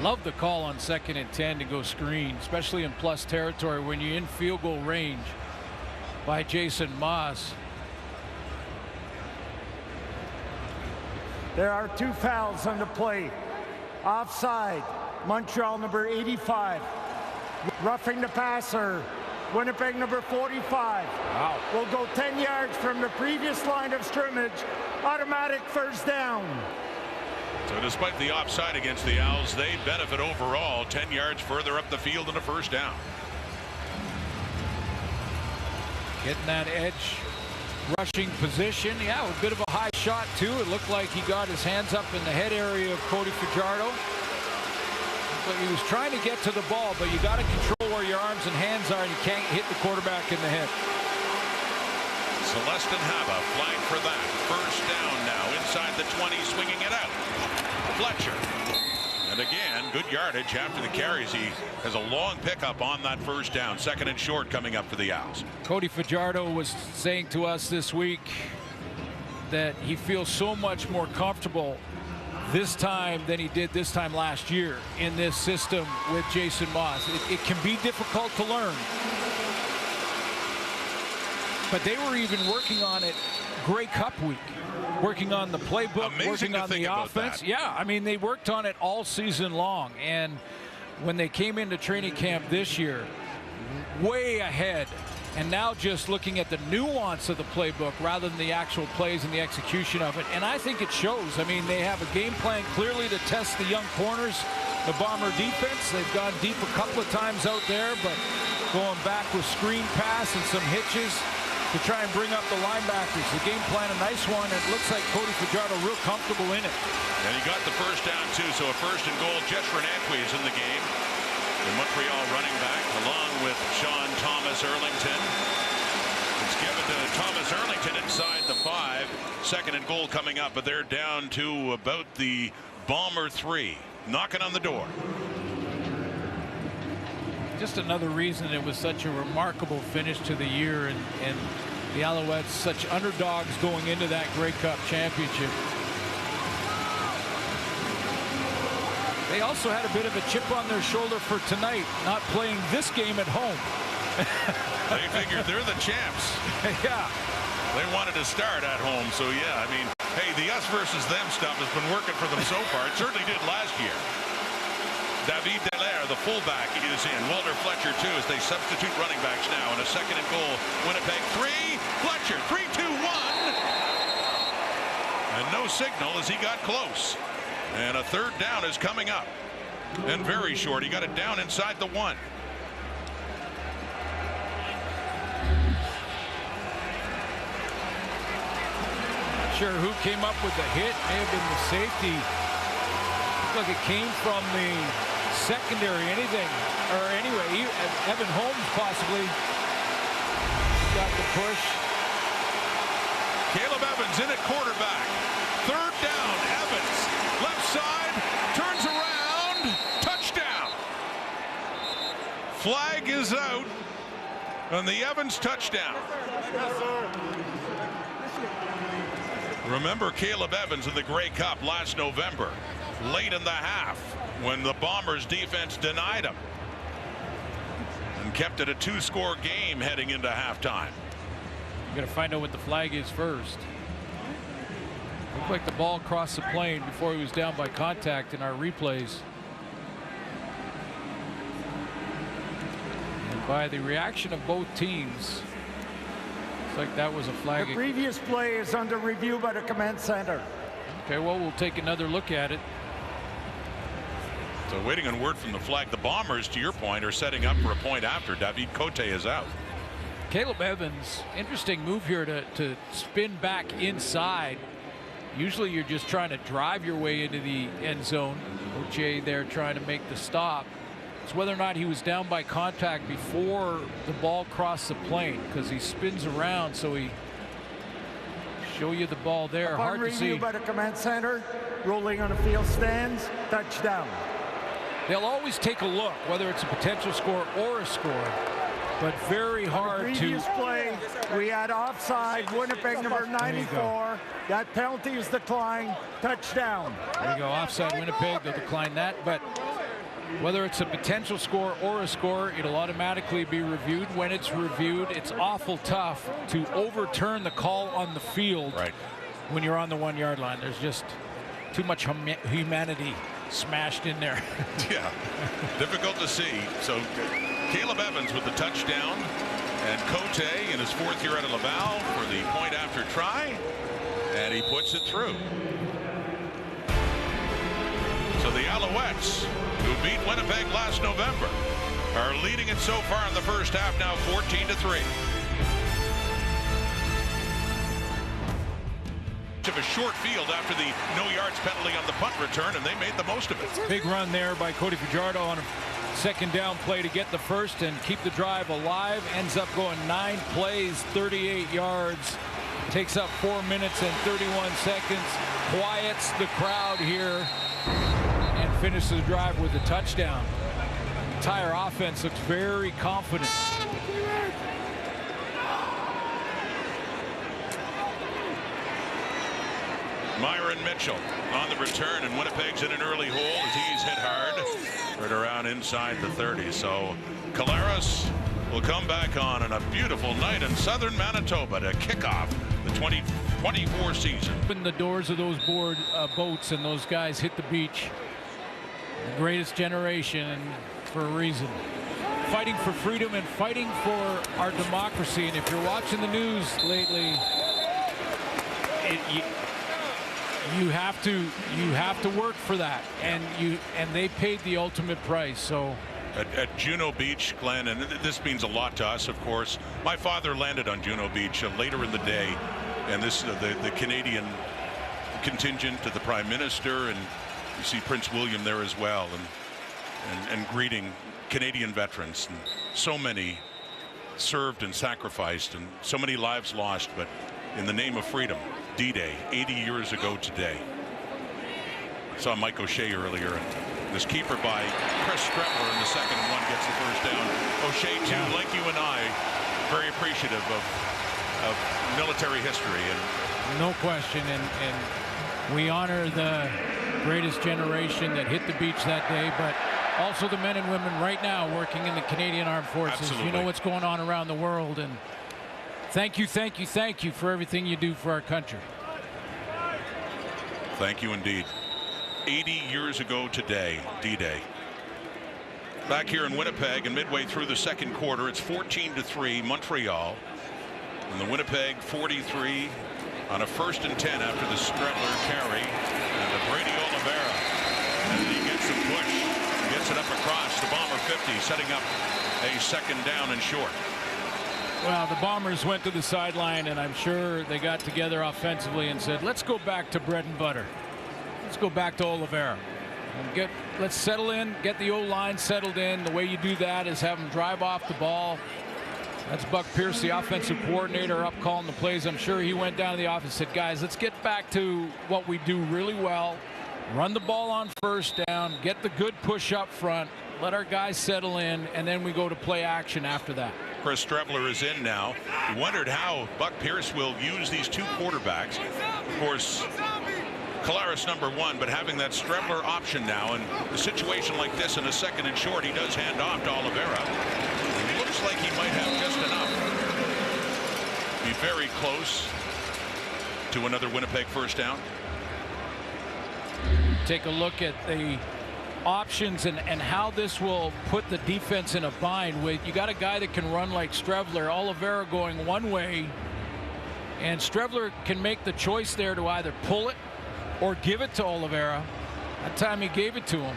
Love the call on 2nd and 10 to go screen, especially in plus territory when you're in field goal range. by Jason Maas. There are 2 fouls on the play. Offside, Montreal number 85. Roughing the passer, Winnipeg number 45. Wow. Will go 10 yards from the previous line of scrimmage. Automatic first down. So despite the offside against the Owls, they benefit overall 10 yards further up the field and a first down. Getting that edge rushing position. Yeah, a bit of a high shot too. It looked like he got his hands up in the head area of Cody Fajardo. But he was trying to get to the ball, but you got to control where your arms and hands are, and you can't hit the quarterback in the head. Celestin Haba flagged for that. First down now inside the 20, swinging it out. Fletcher. And again, good yardage after the carries. He has a long pickup on that first down. Second and short coming up for the Owls. Cody Fajardo was saying to us this week that he feels so much more comfortable this time than he did this time last year in this system with Jason Maas. It can be difficult to learn. But they were even working on it Grey Cup week, working on the playbook, working on the offense. Yeah, I mean, they worked on it all season long. And when they came into training camp this year, way ahead. And now just looking at the nuance of the playbook rather than the actual plays and the execution of it. And I think it shows. I mean, they have a game plan clearly to test the young corners, the Bomber defense. They've gone deep a couple of times out there, but going back with screen pass and some hitches to try and bring up the linebackers. The game plan, a nice one. It looks like Cody Fajardo real comfortable in it. And he got the first down, too. So a first and goal. Jeshrin Antwi is in the game. The Montreal running back, along with Sean Thomas Erlington. It's given to Thomas Erlington inside the 5. Second and goal coming up, but they're down to about the Bomber 3. Knocking on the door. Just another reason it was such a remarkable finish to the year, and the Alouettes such underdogs going into that Grey Cup championship. They also had a bit of a chip on their shoulder for tonight, not playing this game at home. They figured they're the champs. Yeah. They wanted to start at home, so yeah, I mean, hey, the us versus them stuff has been working for them so far. It certainly did last year. David Dallaire, the fullback, is in. Walter Fletcher, too, as they substitute running backs now. And a second and goal. Winnipeg 3. Fletcher, 3-2-1. And no signal as he got close. And a third down is coming up. And very short. He got it down inside the 1. Not sure who came up with the hit. May have been the safety. Looked like it came from the secondary, anything, or anyway, Evan Holmes possibly got the push. Caleb Evans in at quarterback. Third down, Evans, left side, turns around, touchdown. Flag is out on the Evans touchdown. Remember Caleb Evans in the Grey Cup last November, late in the half, when the Bombers defense denied him and kept it a 2-score game heading into halftime. You got to find out what the flag is first. Looked like the ball crossed the plane before he was down by contact in our replays. And by the reaction of both teams, looks like that was a flag. The previous play is under review by the command center. Okay, well, we'll take another look at it. So waiting on word from the flag. The Bombers, to your point, are setting up for a point after. David Cote is out. Caleb Evans, interesting move here to spin back inside. Usually you're just trying to drive your way into the end zone. Oche there trying to make the stop. It's whether or not he was down by contact before the ball crossed the plane, because he spins around, so he show you the ball there. Hard to see. Review by the command center. Rolling on the field stands. Touchdown. They'll always take a look, whether it's a potential score or a score, but very hard to. Previous play, we had offside. Winnipeg number 94. That penalty is declined. Touchdown. There you go, offside Winnipeg. They'll decline that, but whether it's a potential score or a score, it'll automatically be reviewed. When it's reviewed, it's awful tough to overturn the call on the field when you're on the 1 yard line. There's just too much humanity smashed in there. Yeah, difficult to see. So Caleb Evans with the touchdown, and Cote in his 4th year out of Laval for the point after try, and he puts it through. So the Alouettes, who beat Winnipeg last November, are leading it so far in the first half, now 14-3. Of a short field after the no yards penalty on the punt return, and they made the most of it. Big run there by Cody Fajardo on a 2nd down play to get the first and keep the drive alive. Ends up going 9 plays, 38 yards. Takes up 4 minutes and 31 seconds. Quiets the crowd here and finishes the drive with a touchdown. The entire offense looks very confident. Myron Mitchell on the return, and Winnipeg's in an early hole as he's hit hard right around inside the 30. So Collaros will come back on a beautiful night in southern Manitoba to kick off the 2024 season. Open the doors of those boats, and those guys hit the beach. The greatest generation, and for a reason. Fighting for freedom and fighting for our democracy. And if you're watching the news lately, you have to work for that, and they paid the ultimate price. So at Juno Beach, Glenn, and this means a lot to us, of course. My father landed on Juno Beach later in the day, and this is the Canadian contingent to the Prime Minister, and you see Prince William there as well, and greeting Canadian veterans. And so many served and sacrificed, and so many lives lost, but in the name of freedom. D-Day, 80 years ago today. I saw Mike O'Shea earlier, and this keeper by Chris Strettler in the 2nd and 1 gets the first down. O'Shea, too, like you and I, very appreciative of military history. And no question, and we honor the greatest generation that hit the beach that day, but also the men and women right now working in the Canadian Armed Forces. Absolutely. You know what's going on around the world, and thank you for everything you do for our country. Thank you indeed. 80 years ago today, D-Day. Back here in Winnipeg, and midway through the 2nd quarter, it's 14-3 Montreal. And the Winnipeg 43 on a 1st and 10 after the Strettler carry. And the Brady Oliveira, and he gets the push, gets it up across the Bomber 50, setting up a 2nd down and short. Well, the Bombers went to the sideline, and I'm sure they got together offensively and said, let's go back to bread and butter. Let's go back to Oliveira. And let's settle in, get the O-line settled in. The way you do that is have them drive off the ball. That's Buck Pierce, the offensive coordinator, up calling the plays. I'm sure he went down to the office and said, guys, let's get back to what we do really well. Run the ball on 1st down, get the good push up front, let our guys settle in, and then we go to play action after that. Chris Strettler is in now. We wondered how Buck Pierce will use these 2 quarterbacks. Of course, Collaros #1, but having that Strettler option now, and a situation like this in a 2nd and short, he does hand off to Oliveira. It looks like he might have just enough. Be very close to another Winnipeg 1st down. Take a look at the options and how this will put the defense in a bind. With you got a guy that can run like Strettler, Oliveira going one way, and Strettler can make the choice there to either pull it or give it to Oliveira. That time he gave it to him,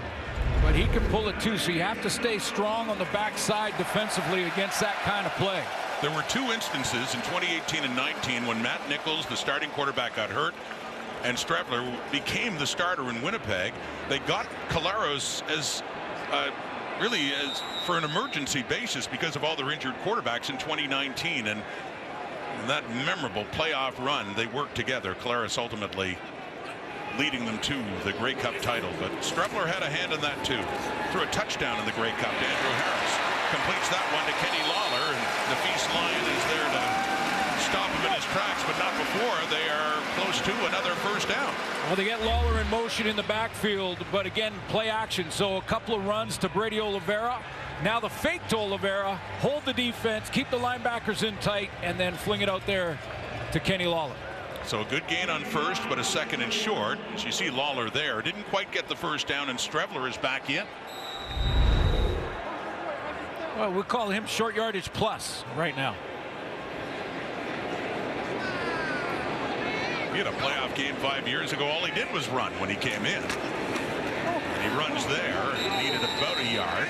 but he can pull it too, so you have to stay strong on the backside defensively against that kind of play. There were 2 instances in 2018 and 19 when Matt Nichols, the starting quarterback, got hurt, and Strettler became the starter in Winnipeg. They got Collaros as really as for an emergency basis because of all their injured quarterbacks in 2019, and in that memorable playoff run they worked together. Collaros ultimately leading them to the Grey Cup title, but Strettler had a hand in that too. Threw a touchdown in the Grey Cup to Andrew Harris. Completes that one to Kenny Lawler, and the Feast Lion is there to stop him in his tracks, but not before. They are close comes to another first down. Well, they get Lawler in motion in the backfield, but again, play action. So a couple of runs to Brady Oliveira. Now the fake to Oliveira, hold the defense, keep the linebackers in tight, and then fling it out there to Kenny Lawler. So a good gain on first, but a second and short. As you see Lawler there, didn't quite get the first down, and Strevler is back in. Well, we'll call him short yardage plus right now. He had a playoff game 5 years ago. All he did was run when he came in. And he runs there. Needed about a yard.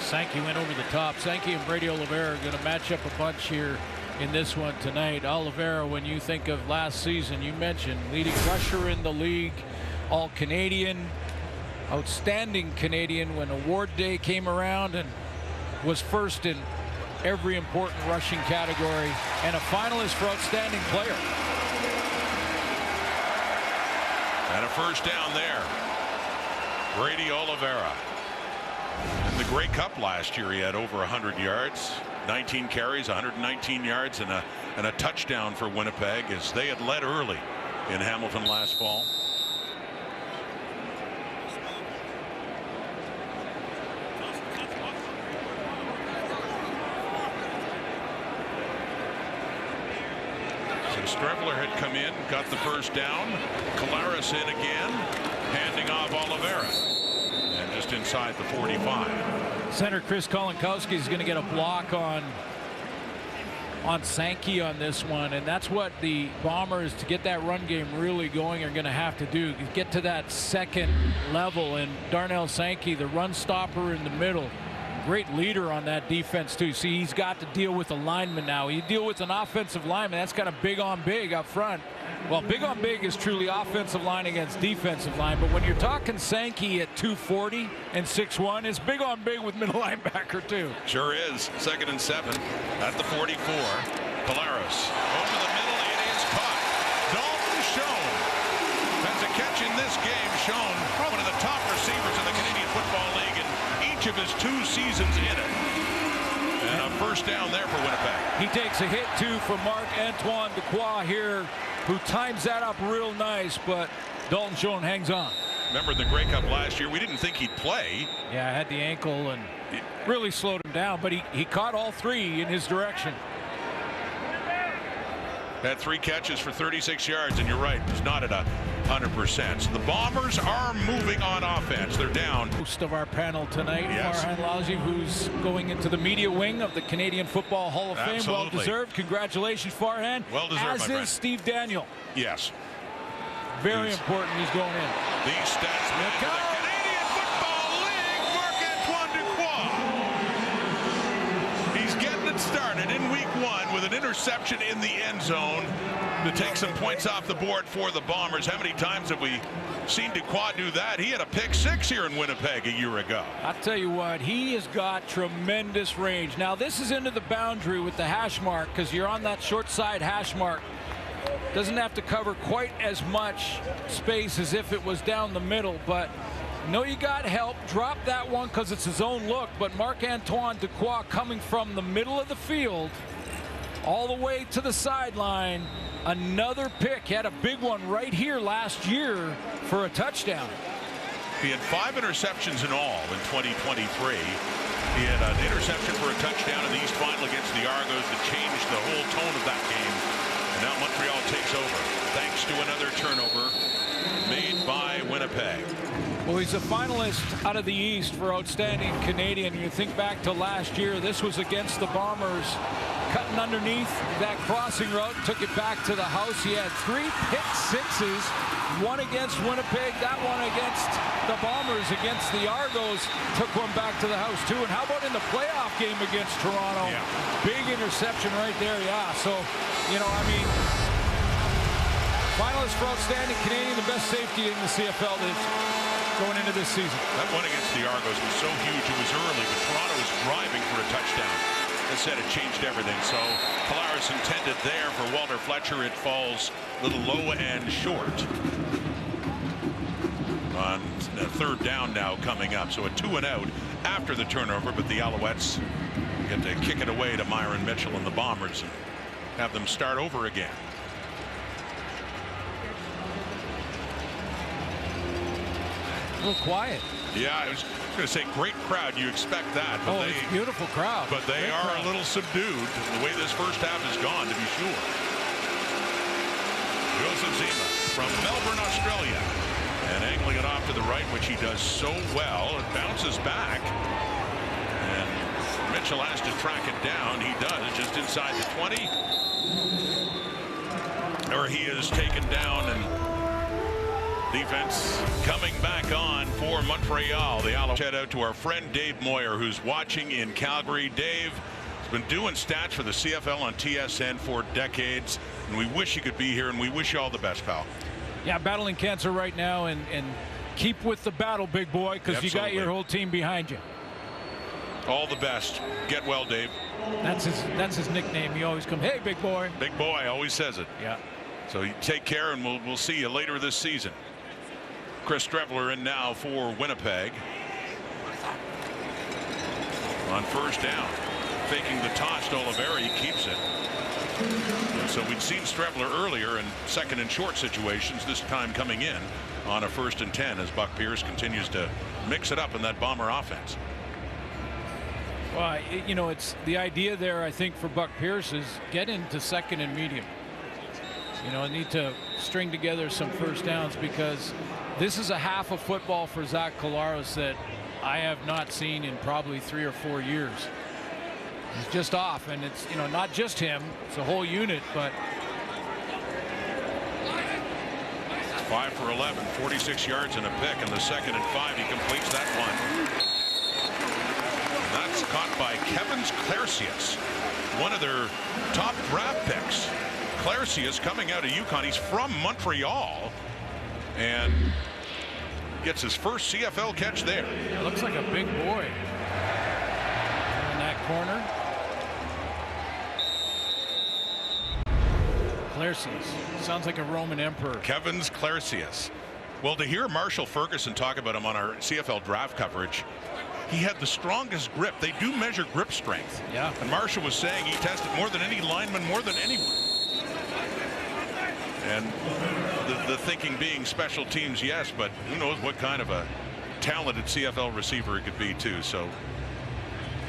Sankey went over the top. Sankey and Brady Oliveira are going to match up a bunch here in this one tonight. Oliveira, when you think of last season, you mentioned leading rusher in the league, all Canadian, outstanding Canadian when award day came around, and was first in every important rushing category, and a finalist for outstanding player. And a first down there. Brady Oliveira. In the Grey Cup last year, he had over 100 yards, 19 carries, 119 yards, and a touchdown for Winnipeg, as they had led early in Hamilton last fall. Strevler had come in, got the first down. Collaros in again, handing off Oliveira, and just inside the 45. Center Chris Kolinkowski is going to get a block on Sankey on this one, and that's what the Bombers, to get that run game really going, are going to have to do. Get to that second level, and Darnell Sankey, the run stopper in the middle, great leader on that defense too. See, he's got to deal with a lineman now. You deal with an offensive lineman, that's kind of big on big up front. Well, big on big is truly offensive line against defensive line, but when you're talking Sankey at 240 and 6'1", it's big on big with middle linebacker too. Sure is. 2nd and 7 at the 44. Collaros over the middle. It is caught. Dalton Schoen has a catch in this game. Schoen, one of the top receivers in the Canadian Football League in each of his 2 seasons in it. And a first down there for Winnipeg. He takes a hit too from Marc-Antoine Dequoy here, who times that up real nice, but Dalton Schoen hangs on. Remember the Grey Cup last year, we didn't think he'd play. Yeah, had the ankle and really slowed him down, but he caught all 3 in his direction. Had 3 catches for 36 yards, and you're right, he's not at 100%. So the Bombers are moving on offense. They're down. Most of our panel tonight, yes. Farhan Lalji, who's going into the media wing of the Canadian Football Hall of Fame. Absolutely. Well deserved. Congratulations, Farhan. Well deserved, as my is friend. Steve Daniel. Yes. Very important. He's going in. These stats man for the Canadian Football League, Marc-Antoine Dequoy. He's getting it started in week 1 with an interception in the end zone to take some points off the board for the Bombers. How many times have we seen Dequoy do that? He had a pick 6 here in Winnipeg a year ago. I'll tell you what, he has got tremendous range. Now this is into the boundary with the hash mark, because you're on that short side hash mark. Doesn't have to cover quite as much space as if it was down the middle, but no, you got help. Drop that one because it's his own look, but Marc-Antoine Dequoy coming from the middle of the field all the way to the sideline. Another pick. He had a big one right here last year for a touchdown. He had 5 interceptions in all in 2023. He had an interception for a touchdown in the East Final against the Argos that changed the whole tone of that game. And now Montreal takes over thanks to another turnover made by Winnipeg. Well, he's a finalist out of the East for outstanding Canadian. You think back to last year, this was against the Bombers, cutting underneath that crossing route, took it back to the house. He had 3 pick sixes, one against Winnipeg, that one against the Bombers. Against the Argos, took one back to the house too. And how about in the playoff game against Toronto? Yeah. Big interception right there. Yeah, so, you know, I mean, finalist for outstanding Canadian, the best safety in the CFL is going into this season. That one against the Argos was so huge. It was early, but Toronto was driving for a touchdown. As said, it changed everything. So Collaros intended there for Walter Fletcher. It falls a little low and short. On a 3rd down now coming up. So a 2 and out after the turnover, but the Alouettes get to kick it away to Myron Mitchell and the Bombers and have them start over again. A little quiet. Yeah, I was going to say great crowd. You expect that. But It's a beautiful crowd. But they are a little subdued the way this first half has gone, to be sure. Joseph Zima from Melbourne, Australia. And angling it off to the right, which he does so well. It bounces back. And Mitchell has to track it down. He does, just inside the 20. Or he is taken down, and defense coming back on for Montreal. The Alouettes. Shout out to our friend Dave Moyer, who's watching in Calgary. Dave has been doing stats for the CFL on TSN for decades, and we wish you could be here, and we wish you all the best, pal. Yeah, battling cancer right now, and keep with the battle, big boy, because you got your whole team behind you. All the best. Get well, Dave. That's his nickname. He always comes, hey, big boy. Big boy always says it. Yeah. So you take care, and we'll see you later this season. Chris Streveler in now for Winnipeg. On first down, faking the toss to Oliveira, he keeps it. And so we'd seen Streveler earlier in second and short situations, this time coming in on a 1st and 10 as Buck Pierce continues to mix it up in that Bomber offense. Well, you know, it's the idea there, I think, for Buck Pierce is get into second and medium. You know, need to string together some first downs, because this is a half of football for Zach Collaros that I have not seen in probably 3 or 4 years. He's just off, and it's, you know, not just him, it's a whole unit, but 5 for 11, 46 yards and a pick, and the 2nd and 5, he completes that one. And that's caught by Kevin Clarcius, one of their top draft picks. Clarcius coming out of UConn. He's from Montreal and gets his first CFL catch there. It looks like a big boy in that corner. Clarcius sounds like a Roman emperor. Kevin Clarcius. Well, to hear Marshall Ferguson talk about him on our CFL draft coverage, he had the strongest grip. They do measure grip strength. Yeah. And Marshall was saying he tested more than any lineman, more than anyone. And the thinking being special teams, yes, but who knows what kind of a talented CFL receiver it could be too. So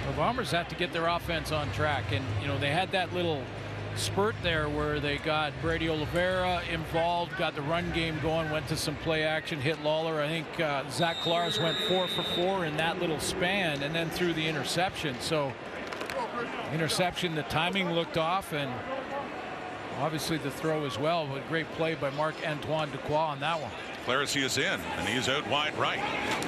the Bombers have to get their offense on track, and you know they had that little spurt there where they got Brady Oliveira involved, got the run game going, went to some play action, hit Lawler. I think Zach Collaros went 4 for 4 in that little span, and then threw the interception. So interception, the timing looked off, and obviously the throw as well. But great play by Marc-Antoine Dequoy on that one. Clarcius in, and he's out wide right.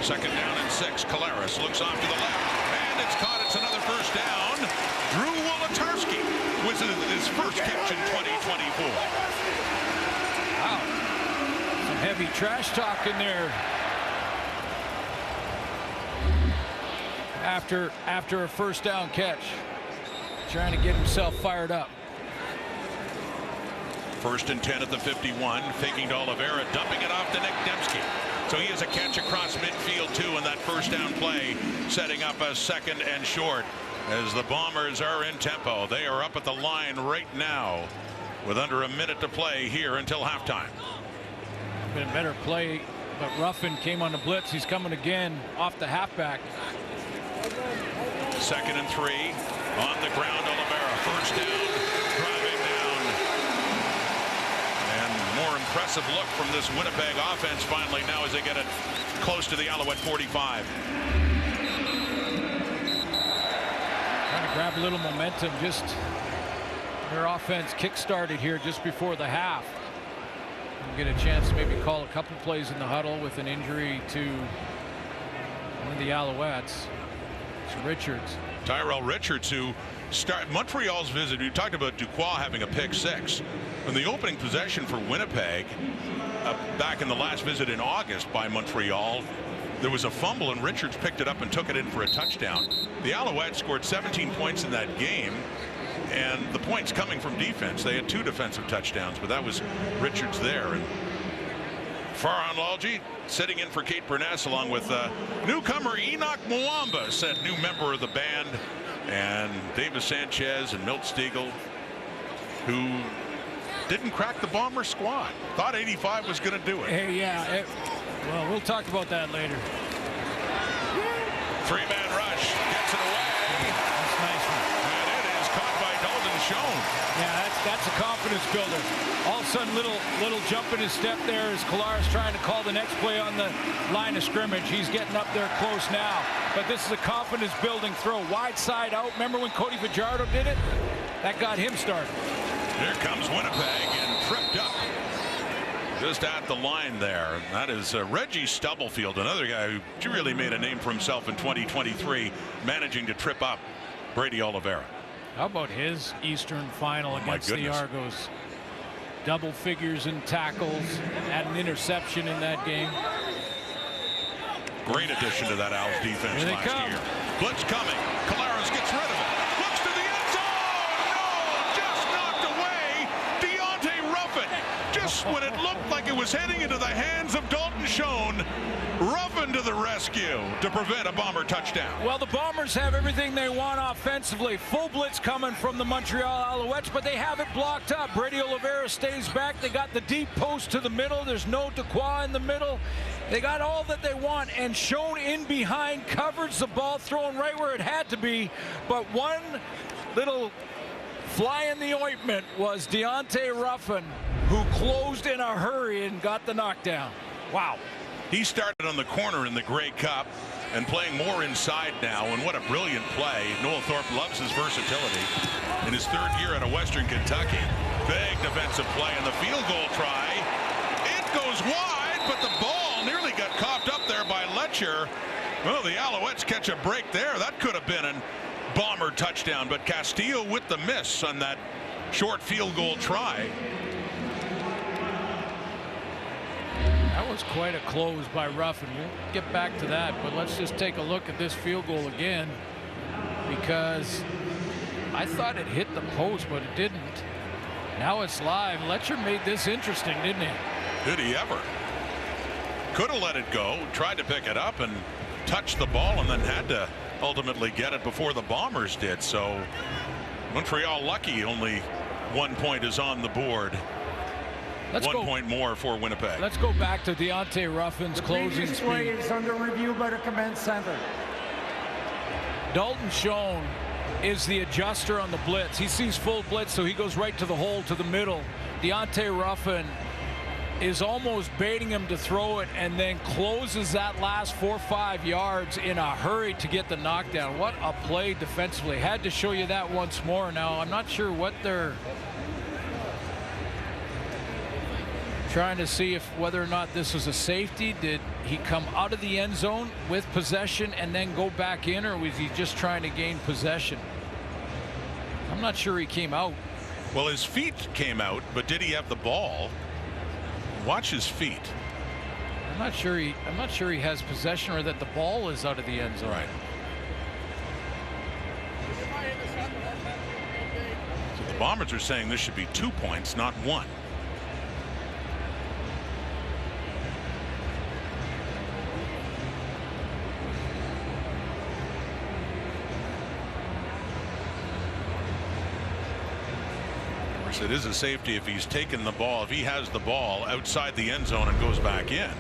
2nd down and 6. Collaros looks off to the left, and it's caught. It's another first down. Drew Wolotarski was his first catch in 2024. Wow. Some heavy trash talk in there. After a first down catch. Trying to get himself fired up. 1st and 10 at the 51. Faking to Oliveira, dumping it off to Nick Dembski. So he has a catch across midfield too in that first down play, setting up a 2nd and short. As the Bombers are in tempo, they are up at the line right now with under a minute to play here until halftime. Been a better play, but Ruffin came on the blitz. He's coming again off the halfback. 2nd and 3 on the ground. Oliveira, first down, driving down, and more impressive look from this Winnipeg offense finally now as they get it close to the Alouette 45. Grab a little momentum. Just their offense kick-started here just before the half. And get a chance to maybe call a couple plays in the huddle with an injury to one of the Alouettes. It's Richards. Tyrell Richards, who Montreal's visit. We talked about Duquoy having a pick 6. In the opening possession for Winnipeg, back in the last visit in August by Montreal, there was a fumble, and Richards picked it up and took it in for a touchdown. The Alouettes scored 17 points in that game, and the points coming from defense. They had 2 defensive touchdowns, but that was Richards there. And Farhan Lalji sitting in for Kate Burness, along with newcomer Enoch Mwamba, said new member of the band, and Davis Sanchez and Milt Stiegel, who didn't crack the Bomber squad. Thought 85 was going to do it. Hey, yeah. Well, we'll talk about that later. Three-man rush. Gets it away. That's a nice one. And it is caught by Dalton Schoen. Yeah, that's a confidence builder. All of a sudden, little jump in his step there as Kolar's trying to call the next play on the line of scrimmage. He's getting up there close now. But this is a confidence building throw. Wide side out. Remember when Cody Fajardo did it? That got him started. Here comes Winnipeg and tripped up. Just at the line there. That is Reggie Stubblefield, another guy who really made a name for himself in 2023, managing to trip up Brady Oliveira. How about his Eastern final against the Argos? Double figures in tackles, had an interception in that game. Great addition to that Owls defense last year. Blitz coming. Collaros gets rid of it. Looks to the end zone. No, just knocked away. Deontay Ruffin. Just when it looked like it was heading into the hands of Dalton Schoen, Ruffin to the rescue to prevent a Bomber touchdown. Well, the Bombers have everything they want offensively. Full blitz coming from the Montreal Alouettes, but they have it blocked up. Brady Oliveira stays back. They got the deep post to the middle. There's no Dequoy in the middle. They got all that they want, and Schoen in behind covers the ball, thrown right where it had to be. But one little fly in the ointment was Deontay Ruffin, who closed in a hurry and got the knockdown. Wow. He started on the corner in the Grey Cup and playing more inside now, and what a brilliant play. Noel Thorpe loves his versatility. In his third year out of Western Kentucky, big defensive play and the field goal try. It goes wide, but the ball nearly got coughed up there by Letcher. Well, the Alouettes catch a break there. That could have been a Bomber touchdown, but Castillo with the miss on that short field goal try. That was quite a close by Ruffin. We'll get back to that, but let's just take a look at this field goal again, because I thought it hit the post, but it didn't. Now it's live. Letcher made this interesting, didn't he? Did he ever? Could have let it go, tried to pick it up and touch the ball, and then had to ultimately get it before the Bombers did. So Montreal lucky only 1 point is on the board. Let's 1 point more for Winnipeg. Let's go back to Deontay Ruffin's closing speed. Play is under review by the command center. Dalton Schoen is the adjuster on the blitz. He sees full blitz, so he goes right to the hole to the middle. Deontay Ruffin is almost baiting him to throw it, and then closes that last 4 or 5 yards in a hurry to get the knockdown. What a play defensively. Had to show you that once more. Now, I'm not sure what they're trying to see, if whether or not this was a safety. Did he come out of the end zone with possession and then go back in, or was he just trying to gain possession? I'm not sure he came out. Well, his feet came out, but did he have the ball? Watch his feet. I'm not sure he has possession, or that the ball is out of the end zone. Right. So the Bombers are saying this should be 2 points, not 1. It is a safety if he's taken the ball, if he has the ball outside the end zone and goes back in.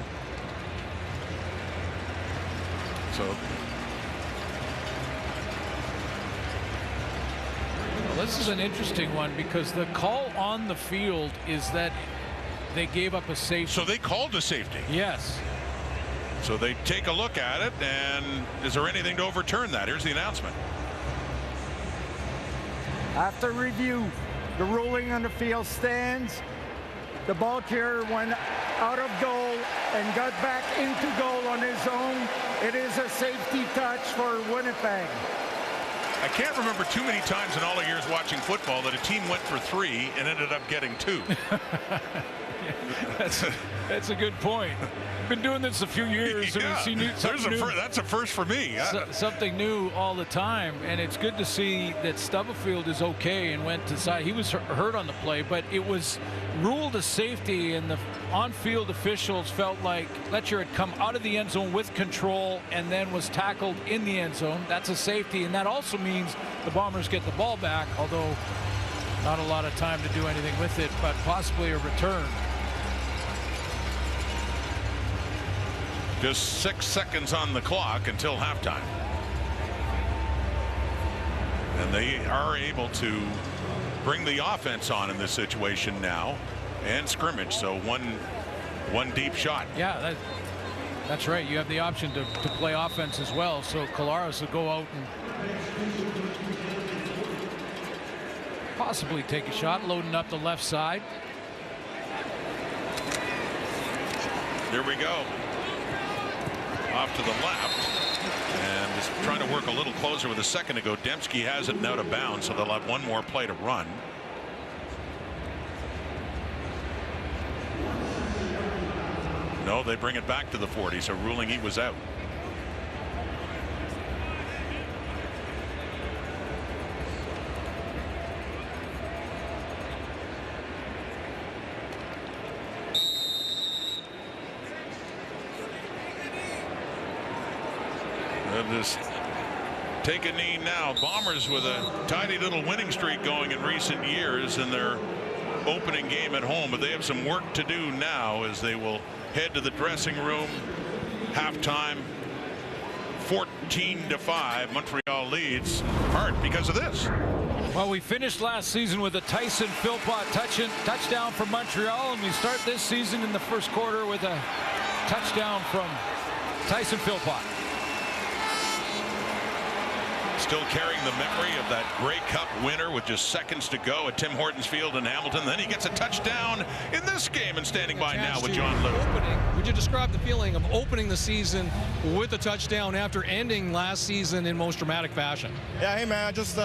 So well, this is an interesting one, because the call on the field is that they gave up a safety. So they called a safety. Yes. So they take a look at it, and is there anything to overturn that? Here's the announcement. After review, the ruling on the field stands. The ball carrier went out of goal and got back into goal on his own. It is a safety touch for Winnipeg. I can't remember too many times in all the years watching football that a team went for 3 and ended up getting 2. That's a good point. Been doing this a few years, and we see that's a first for me. Something new all the time, and it's good to see that Stubblefield is okay and went to side. He was hurt on the play, but it was ruled a safety, and the on-field officials felt like Letcher had come out of the end zone with control and then was tackled in the end zone. That's a safety, and that also means the Bombers get the ball back, although not a lot of time to do anything with it, but possibly a return. Just 6 seconds on the clock until halftime. And they are able to bring the offense on in this situation now and scrimmage. So one deep shot. Yeah, that's right. You have the option to play offense as well. So Collaros will go out and possibly take a shot, loading up the left side. Here we go. Off to the left. And just trying to work a little closer with a second to go. Dembski has it and out of bounds, so they'll have one more play to run. No, they bring it back to the 40, so ruling he was out. Just take a knee now. Bombers with a tidy little winning streak going in recent years in their opening game at home, but they have some work to do now as they will head to the dressing room. Halftime, 14-5. Montreal leads hard because of this. Well, we finished last season with a Tyson Philpott touchdown from Montreal, and we start this season in the first quarter with a touchdown from Tyson Philpott. Still carrying the memory of that Grey Cup winner with just seconds to go at Tim Hortons Field in Hamilton. Then he gets a touchdown in this game, and standing by now with John Lou. Would you describe the feeling of opening the season with a touchdown after ending last season in most dramatic fashion? Yeah, hey man, just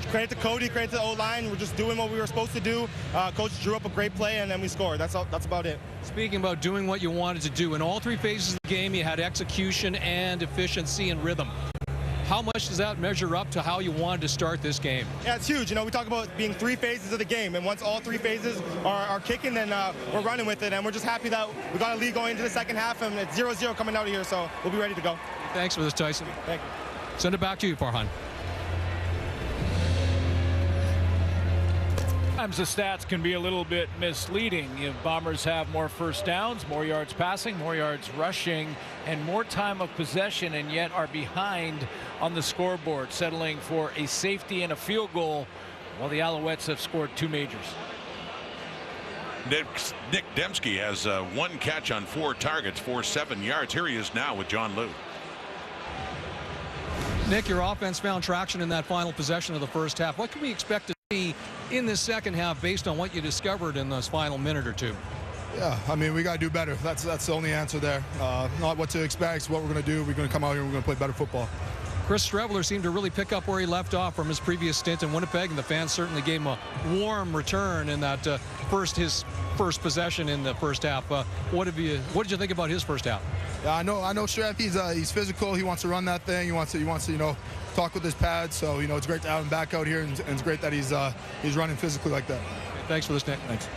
credit to Cody, credit to the O-line. We're just doing what we were supposed to do. Coach drew up a great play, and then we scored. That's about it. Speaking about doing what you wanted to do, in all three phases of the game, you had execution and efficiency and rhythm. How much does that measure up to how you wanted to start this game? Yeah, it's huge. You know, we talk about being three phases of the game, and once all three phases are kicking, then we're running with it, and we're just happy that we got a lead going into the second half, and it's 0-0 coming out of here, so we'll be ready to go. Thanks for this, Tyson. Thank you. Send it back to you, Farhan. Sometimes the stats can be a little bit misleading. You know, Bombers have more first downs, more yards passing, more yards rushing, and more time of possession, and yet are behind on the scoreboard, settling for a safety and a field goal, while the Alouettes have scored two majors. Nick Dembski has one catch on 4 targets for 7 yards. Here he is now with John Lou. Nick, your offense found traction in that final possession of the first half. What can we expect to see in this second half based on what you discovered in this final minute or two? Yeah, I mean, we got to do better. That's the only answer there. Not what to expect, it's what we're going to do. We're going to come out here and we're going to play better football. Chris Streveler seemed to really pick up where he left off from his previous stint in Winnipeg, and the fans certainly gave him a warm return in that his first possession in the first half. What did you think about his first half? Yeah, I know Strev. He's physical. He wants to run that thing. He wants to talk with his pads. So it's great to have him back out here, and it's great that he's running physically like that. Thanks for this, Nick. Thanks.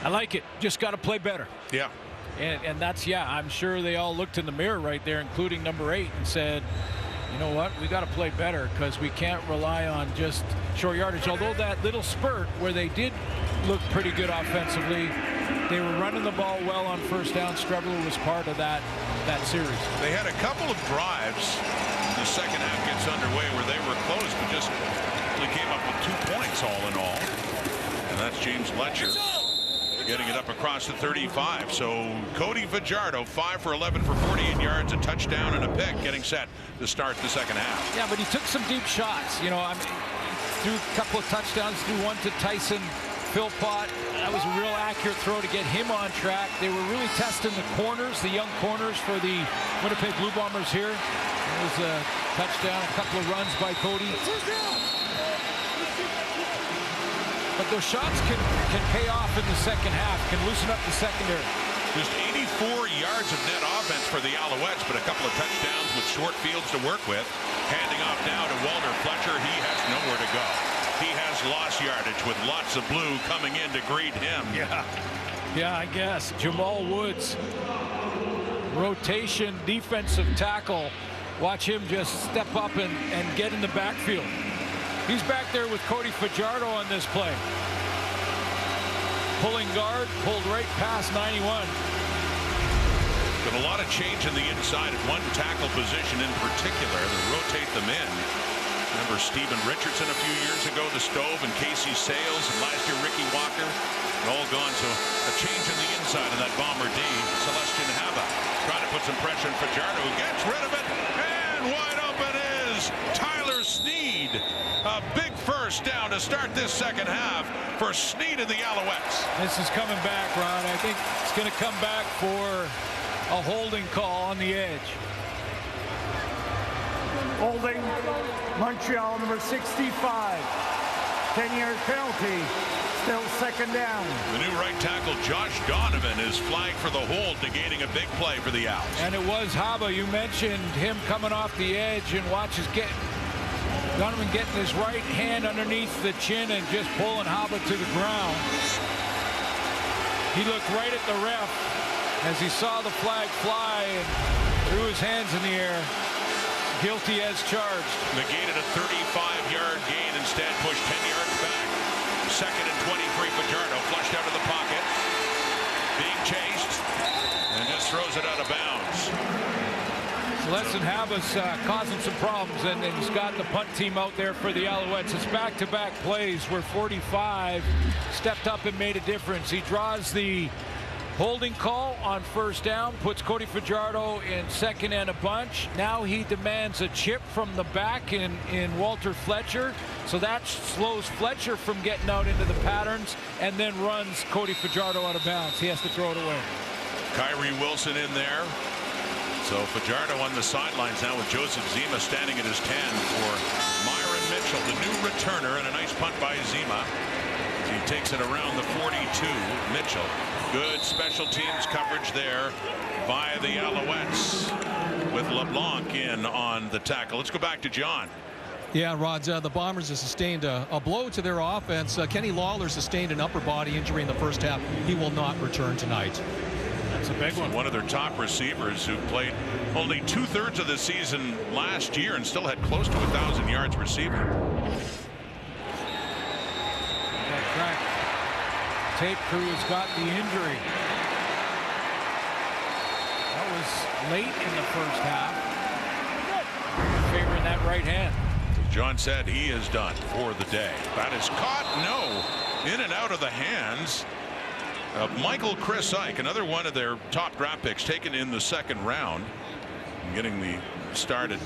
I like it. Just got to play better. Yeah. And that's, yeah, I'm sure they all looked in the mirror right there, including number 8, and said, you know what, we got to play better because we can't rely on just short yardage. Although that little spurt where they did look pretty good offensively, they were running the ball well on first down. Streveler was part of that series. They had a couple of drives. The second half gets underway where they were close, but just only came up with 2 points all in all. And that's James Letcher getting it up across the 35. So Cody Fajardo, 5 for 11 for 48 yards, a touchdown and a pick, getting set to start the second half. Yeah, but he took some deep shots. You know, I mean, threw a couple of touchdowns, threw one to Tyson Philpott. That was a real accurate throw to get him on track. They were really testing the corners, the young corners for the Winnipeg Blue Bombers here. There was a touchdown, a couple of runs by Cody. But those shots can pay off in the second half, can loosen up the secondary. Just 84 yards of net offense for the Alouettes, but a couple of touchdowns with short fields to work with. Handing off now to Walter Fletcher. He has nowhere to go. He has lost yardage with lots of blue coming in to greet him. Yeah, I guess. Jamal Woods, rotation defensive tackle. Watch him just step up and get in the backfield. He's back there with Cody Fajardo on this play. Pulling guard, pulled right past 91. But a lot of change in the inside at one tackle position in particular. They rotate them in. Remember Stephen Richardson a few years ago, the Stove, and Casey Sales, and last year Ricky Walker. All gone, so a change in the inside of that Bomber D. Celestin Haba trying to put some pressure on Fajardo, who gets rid of it, and wide open is Tyler Sneed. A big first down to start this second half for Sneed and the Alouettes. This is coming back, Ron. I think it's going to come back for a holding call on the edge. Holding Montreal, number 65. 10-yard penalty. Still second down. The new right tackle Josh Donovan is flagged for the hold, negating a big play for the Owls. And it was Haba. You mentioned him coming off the edge, and watch Donovan getting his right hand underneath the chin and just pulling Haba to the ground. He looked right at the ref as he saw the flag fly and threw his hands in the air. Guilty as charged. Negated a 35-yard gain, instead pushed 10 yards back. Second and 23. Fajardo flushed out of the pocket, being chased, and just throws it out of bounds. Celestin Haba's causing some problems, and he's got the punt team out there for the Alouettes. It's back-to-back plays where 45 stepped up and made a difference. He draws the holding call on first down, puts Cody Fajardo in second and a bunch. Now he demands a chip from the back in Walter Fletcher. So that slows Fletcher from getting out into the patterns, and then runs Cody Fajardo out of bounds. He has to throw it away. Kyrie Wilson in there. So Fajardo on the sidelines now with Joseph Zima standing at his 10 for Myron Mitchell, the new returner, and a nice punt by Zima. He takes it around the 42. Mitchell. Good special teams coverage there by the Alouettes with LeBlanc in on the tackle. Let's go back to John. Yeah, Rod, the Bombers have sustained a blow to their offense. Kenny Lawler sustained an upper body injury in the first half. He will not return tonight. That's a big one. One of their top receivers who played only 2/3 of the season last year and still had close to 1,000 yards receiving. That crack tape crew has got the injury. That was late in the first half. Favoring that right hand. John said he is done for the day. That is caught. No. In and out of the hands of Michael Chris Ike, another one of their top draft picks taken in the second round. Getting the start at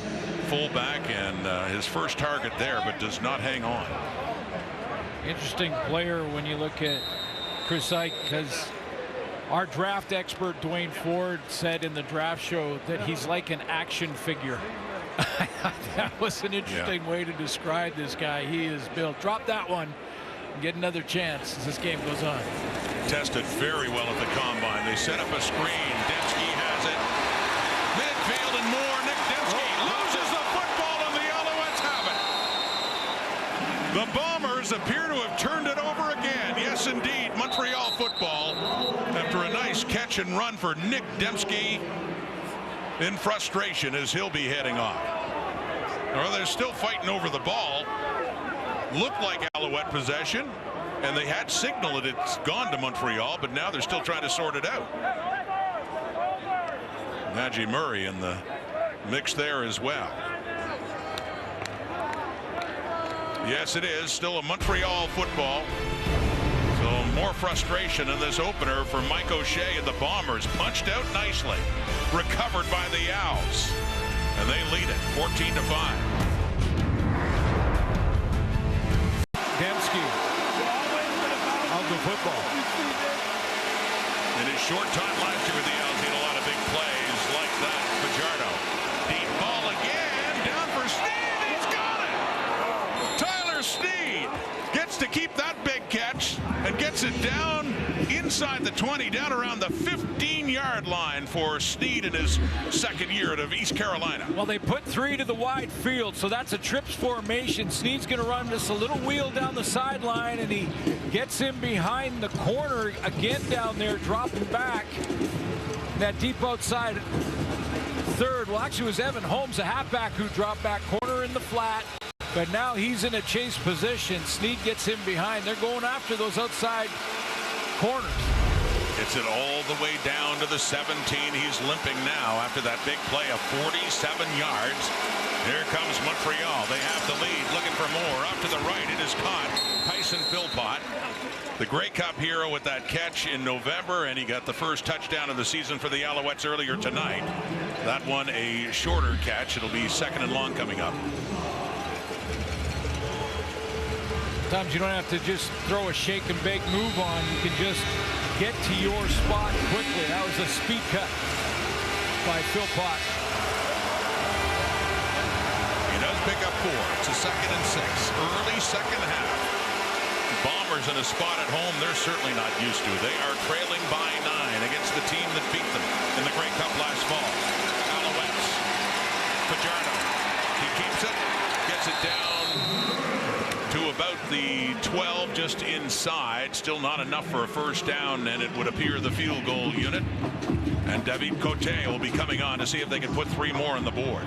fullback and his first target there, but does not hang on. Interesting player when you look at Chris Ike, because our draft expert Dwayne Ford said in the draft show that he's like an action figure. That was an interesting way to describe this guy. He is built. Drop that one and get another chance as this game goes on. Tested very well at the combine. They set up a screen. Dembski has it. Midfield and more. Nick Dembski loses the football, and the Alouettes have it. The Bombers appear to have turned it over again. Yes, indeed. Montreal football after a nice catch and run for Nick Dembski in frustration as he'll be heading off. Well, they're still fighting over the ball. Looked like Alouette possession, and they had signaled that it's gone to Montreal, but now they're still trying to sort it out. Najee Murray in the mix there as well. Yes, it is still a Montreal football. So more frustration in this opener for Mike O'Shea and the Bombers. Punched out nicely. Recovered by the Owls. And they lead it 14-5. Dembski of the football. In his short time last year with the Owls, he had a lot of big plays like that. Fajardo. Deep ball again. Down for Sneed. He's got it. Tyler Sneed gets to keep that big catch and gets it down inside the 20, down around the 15-yard line for Sneed in his second year of East Carolina. Well, they put 3 to the wide field, so that's a trips formation. Sneed's going to run just a little wheel down the sideline, and he gets him behind the corner again down there, dropping back. That deep outside third, well, actually it was Evan Holmes, a halfback, who dropped back corner in the flat. But now he's in a chase position. Sneed gets him behind. They're going after those outside corners. Gets it all the way down to the 17. He's limping now after that big play of 47 yards. Here comes Montreal. They have the lead, looking for more. Up to the right, it is caught. Tyson Philpott, the Grey Cup hero, with that catch in November, and he got the first touchdown of the season for the Alouettes earlier tonight. That one a shorter catch. It'll be second and long coming up. Sometimes you don't have to just throw a shake and bake move on. You can just get to your spot quickly. That was a speed cut by Philpott. He does pick up 4. It's a 2nd and 6. Early second half. Bombers in a spot at home they're certainly not used to. They are trailing by 9 against the team that beat them in the Grey Cup last fall. Alouettes. Fajardo. He keeps it. Gets it down to about the 12, just inside. Still not enough for a first down, and it would appear the field goal unit. And David Cote will be coming on to see if they can put 3 more on the board.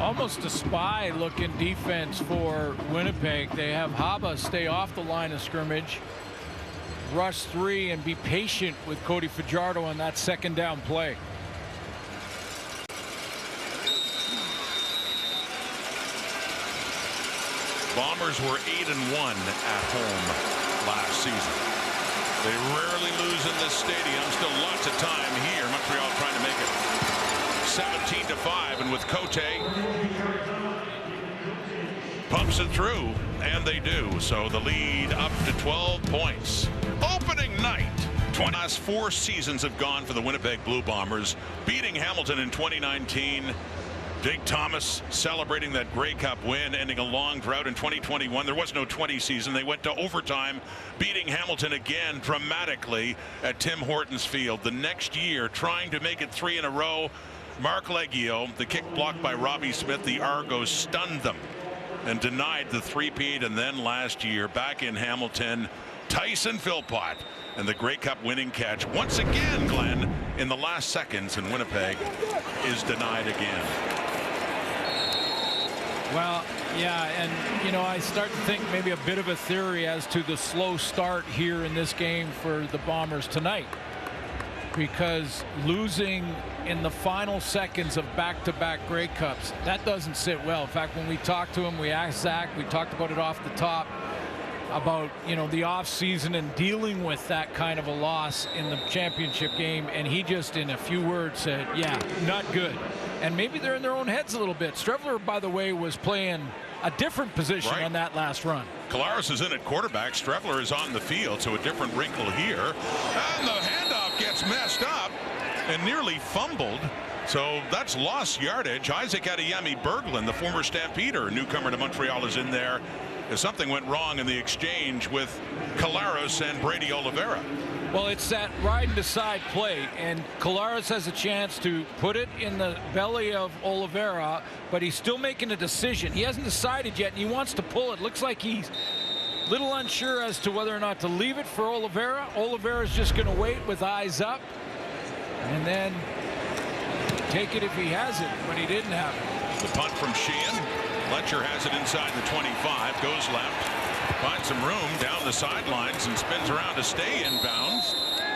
Almost a spy looking defense for Winnipeg. They have Haba stay off the line of scrimmage, rush 3, and be patient with Cody Fajardo on that second down play. Bombers were 8-1 at home last season. They rarely lose in this stadium. Still lots of time here. Montreal trying to make it 17-5, and with Cote, pumps it through, and they do. So the lead up to 12 points. Opening night. Last 4 seasons have gone for the Winnipeg Blue Bombers, beating Hamilton in 2019. Jake Thomas celebrating that Grey Cup win, ending a long drought in 2021. There was no 20 season. They went to overtime, beating Hamilton again dramatically at Tim Hortons Field. The next year, trying to make it 3 in a row. Mark Leggio, the kick blocked by Robbie Smith, the Argos, stunned them and denied the three-peat. And then last year, back in Hamilton, Tyson Philpott and the Grey Cup winning catch once again, Glenn, in the last seconds, and Winnipeg is denied again. Well, yeah, and you know, I start to think maybe a bit of a theory as to the slow start here in this game for the Bombers tonight, because losing in the final seconds of back-to-back Grey Cups, that doesn't sit well. In fact, when we talked to him, we asked Zach, we talked about it off the top, about, you know, the off season and dealing with that kind of a loss in the championship game, and he just in a few words said, yeah, not good. And maybe they're in their own heads a little bit. Strevler, by the way, was playing a different position on that last run. Collaros is in at quarterback. Strevler is on the field, so a different wrinkle here. And the handoff gets messed up and nearly fumbled. So that's lost yardage. Isaac Adeyemi Berglund, the former Stampeder, newcomer to Montreal, is in there as something went wrong in the exchange with Collaros and Brady Oliveira. Well, it's that ride and decide play, and Collaros has a chance to put it in the belly of Oliveira, but he's still making a decision. He hasn't decided yet, and he wants to pull it. Looks like he's a little unsure as to whether or not to leave it for Oliveira. Oliveira's just going to wait with eyes up and then take it if he has it, but he didn't have it. The punt from Sheehan. Fletcher has it inside the 25, goes left, finds some room down the sidelines and spins around to stay inbounds,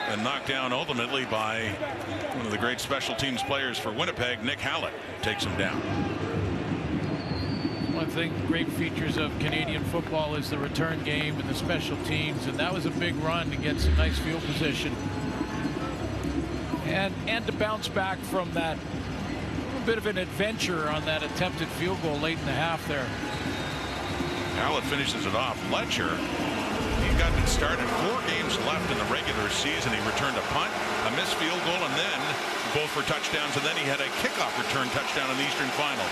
and knocked down ultimately by one of the great special teams players for Winnipeg, Nick Hallett, takes him down. One thing, great features of Canadian football is the return game and the special teams, and that was a big run to get some nice field position and to bounce back from that bit of an adventure on that attempted field goal late in the half there. Hallett finishes it off. Fletcher, he got it started. 4 games left in the regular season. He returned a punt, a missed field goal, and then both for touchdowns, and then he had a kickoff return touchdown in the Eastern Final,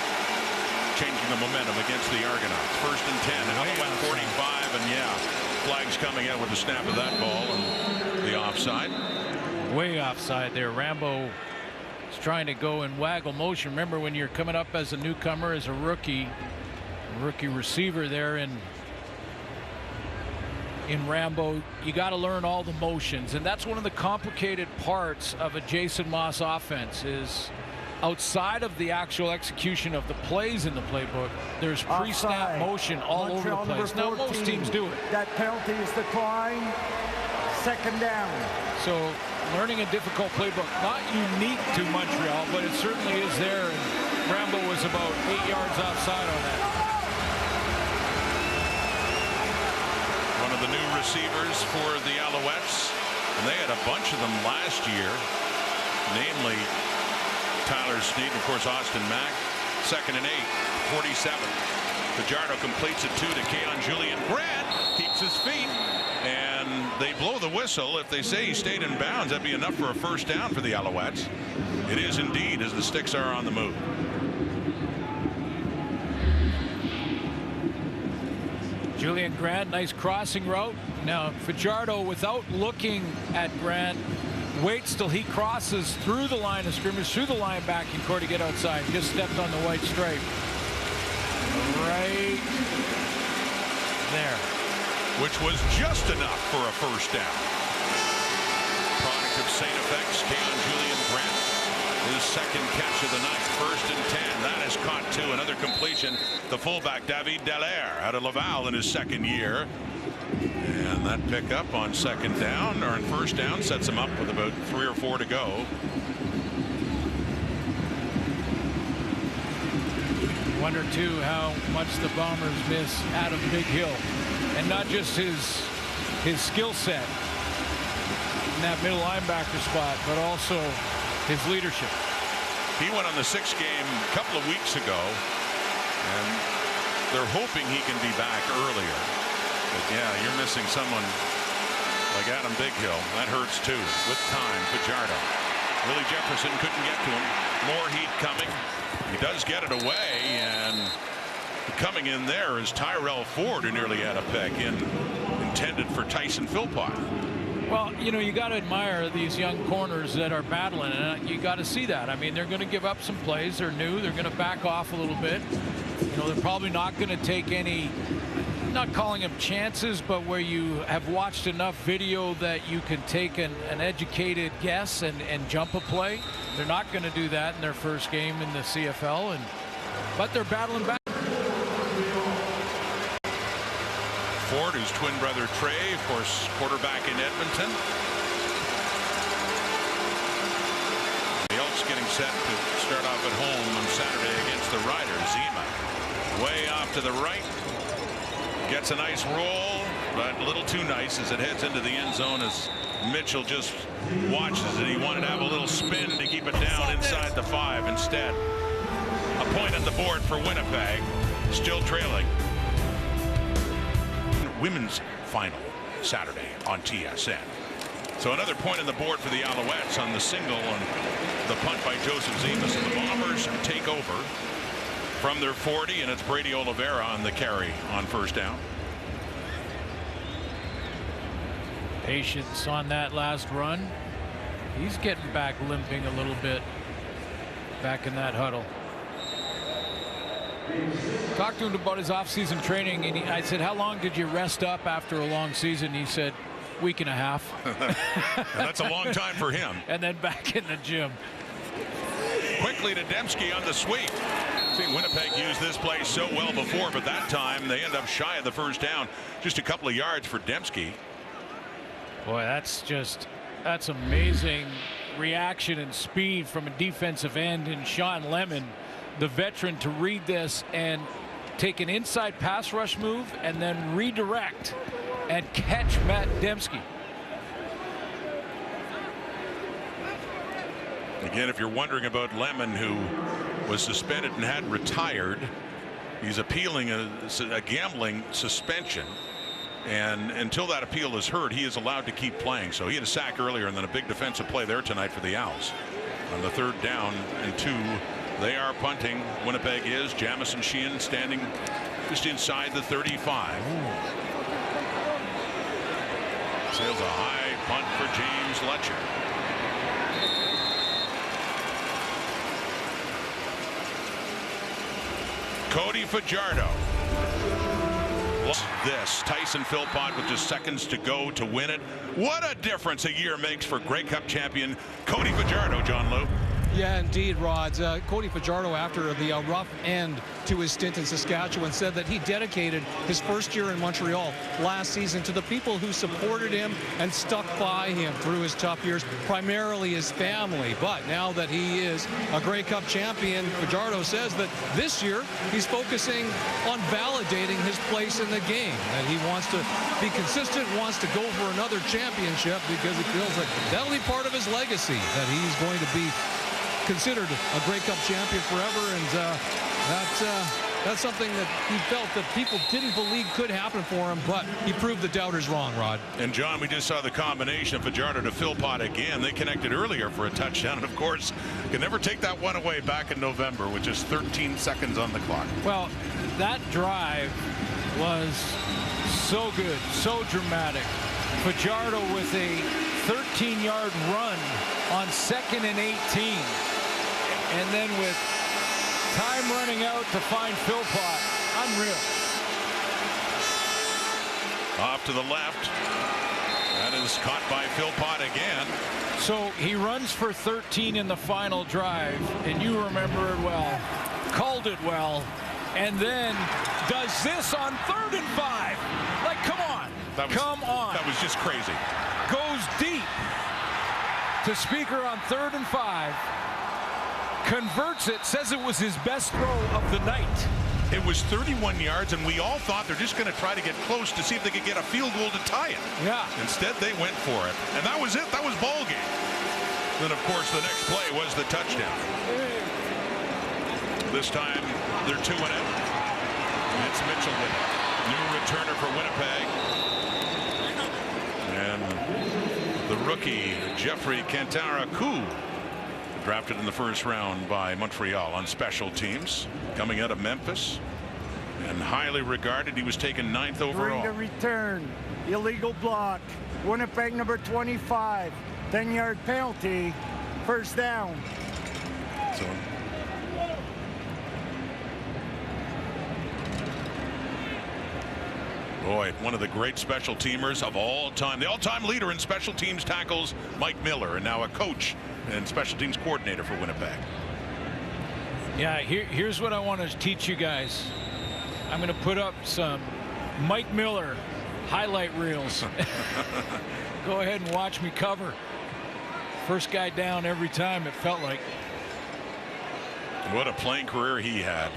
changing the momentum against the Argonauts. 1st and 10, Alouette 45, and yeah, flags coming out with the snap of that ball and the offside. Way offside there. Rambo is trying to go in waggle motion. Remember, when you're coming up as a newcomer, as a rookie receiver there in Rambo, you got to learn all the motions, and that's one of the complicated parts of a Jason Maas offense, is outside of the actual execution of the plays in the playbook, there's pre-snap motion all over the place. Now most teams do it. That penalty is declined. second down. So learning a difficult playbook, not unique to Montreal, but it certainly is there. And Rambo was about 8 yards offside on that. One of the new receivers for the Alouettes, and they had a bunch of them last year, namely Tyler Snead, and of course Austin Mack. 2nd and 8, 47. Fajardo completes it to Keon Julian Grant, keeps his feet, and they blow the whistle. If they say he stayed in bounds, that'd be enough for a first down for the Alouettes. It is indeed, as the Sticks are on the move. Julian Grant, nice crossing route. Now Fajardo, without looking at Grant, waits till he crosses through the line of scrimmage, through the linebacking core to get outside. Just stepped on the white stripe. Right there. Which was just enough for a first down. Product of St. Effects, Keon Julian Grant. His second catch of the night. 1st and 10. That is caught too. Another completion. The fullback, David Dallaire, out of Laval in his second year. And that pickup on second down, or on first down, sets him up with about 3 or 4 to go. Wonder too how much the Bombers miss Adam Big Hill, and not just his skill set in that middle linebacker spot, but also his leadership. He went on the 6th game a couple of weeks ago, and they're hoping he can be back earlier. But yeah, you're missing someone like Adam Big Hill. That hurts too. With time, Fajardo. Willie Jefferson couldn't get to him. More heat coming. He does get it away, and coming in there is Tyrell Ford, who nearly had a pick intended for Tyson Philpott. Well, you know, you got to admire these young corners that are battling, and you got to see that. I mean, they're going to give up some plays. They're new. They're going to back off a little bit. You know, they're probably not going to take any, not calling them chances, but where you have watched enough video that you can take an educated guess and jump a play. They're not going to do that in their first game in the CFL, but they're battling back. Ford, his twin brother Trey, of course, quarterback in Edmonton. The Elks getting set to start off at home on Saturday against the Riders. Zima way off to the right. Gets a nice roll, but a little too nice as it heads into the end zone as Mitchell just watches it. He wanted to have a little spin to keep it down inside the 5. Instead, a point on the board for Winnipeg, still trailing. Women's final Saturday on TSN. So another point on the board for the Alouettes on the single on the punt by Joseph Zemas, and the Bombers take over from their 40, and it's Brady Oliveira on the carry on first down. Patience on that last run. He's getting back limping a little bit back in that huddle. Talked to him about his off-season training, and I said, how long did you rest up after a long season? He said, week and a half. That's a long time for him. And then back in the gym. Quickly to Dembski on the sweep. I think Winnipeg used this play so well before, but that time they end up shy of the first down. Just a couple of yards for Dembski. Boy, that's amazing reaction and speed from a defensive end in Sean Lemon, the veteran, to read this and take an inside pass rush move and then redirect and catch Matt Dembski. Again, if you're wondering about Lemon, who was suspended and had retired, he's appealing a gambling suspension, and until that appeal is heard, he is allowed to keep playing. So he had a sack earlier, and then a big defensive play there tonight for the Owls. On the 3rd down and 2, they are punting. Winnipeg is. Jamison Sheehan standing just inside the 35. Sails a high punt for James Letcher. Cody Fajardo. This Tyson Philpott with just seconds to go to win it. What a difference a year makes for Grey Cup champion Cody Fajardo, John Lou. Yeah, indeed, Rod. Cody Fajardo, after the rough end to his stint in Saskatchewan, said that he dedicated his first year in Montreal last season to the people who supported him and stuck by him through his tough years, primarily his family. But now that he is a Grey Cup champion, Fajardo says that this year he's focusing on validating his place in the game. And he wants to be consistent, wants to go for another championship because he feels like that'll be part of his legacy, that he's going to be considered a Grey Cup champion forever, and that's something that he felt that people didn't believe could happen for him, but he proved the doubters wrong, Rod. And John, we just saw the combination of Fajardo to Philpott again. They connected earlier for a touchdown, and of course can never take that one away back in November with just 13 seconds on the clock. Well, that drive was so good, so dramatic. Fajardo with a 13-yard run on 2nd and 18. And then with time running out to find Philpott. Unreal. Off to the left. That is caught by Philpott again. So he runs for 13 in the final drive, and you remember it well. Called it well. And then does this on 3rd and 5. Like, come on. Come on. That was just crazy. Goes deep to Speaker on 3rd and 5. Converts it, says it was his best throw of the night. It was 31 yards, and we all thought they're just going to try to get close to see if they could get a field goal to tie it. Yeah. Instead, they went for it. And that was it. That was ball game. Then, of course, the next play was the touchdown. This time, they're 2 and out. It's Mitchell with it. New returner for Winnipeg. And the rookie, Jeffrey Cantaraku, drafted in the first round by Montreal on special teams, coming out of Memphis and highly regarded. He was taken 9th overall. During the return, illegal block, Winnipeg number 25, 10-yard penalty, first down. So boy, one of the great special teamers of all time, the all-time leader in special teams tackles, Mike Miller, and now a coach and special teams coordinator for Winnipeg. Yeah, here's what I want to teach you guys. I'm going to put up some Mike Miller highlight reels. Go ahead and watch me cover. First guy down every time, it felt like. What a playing career he had.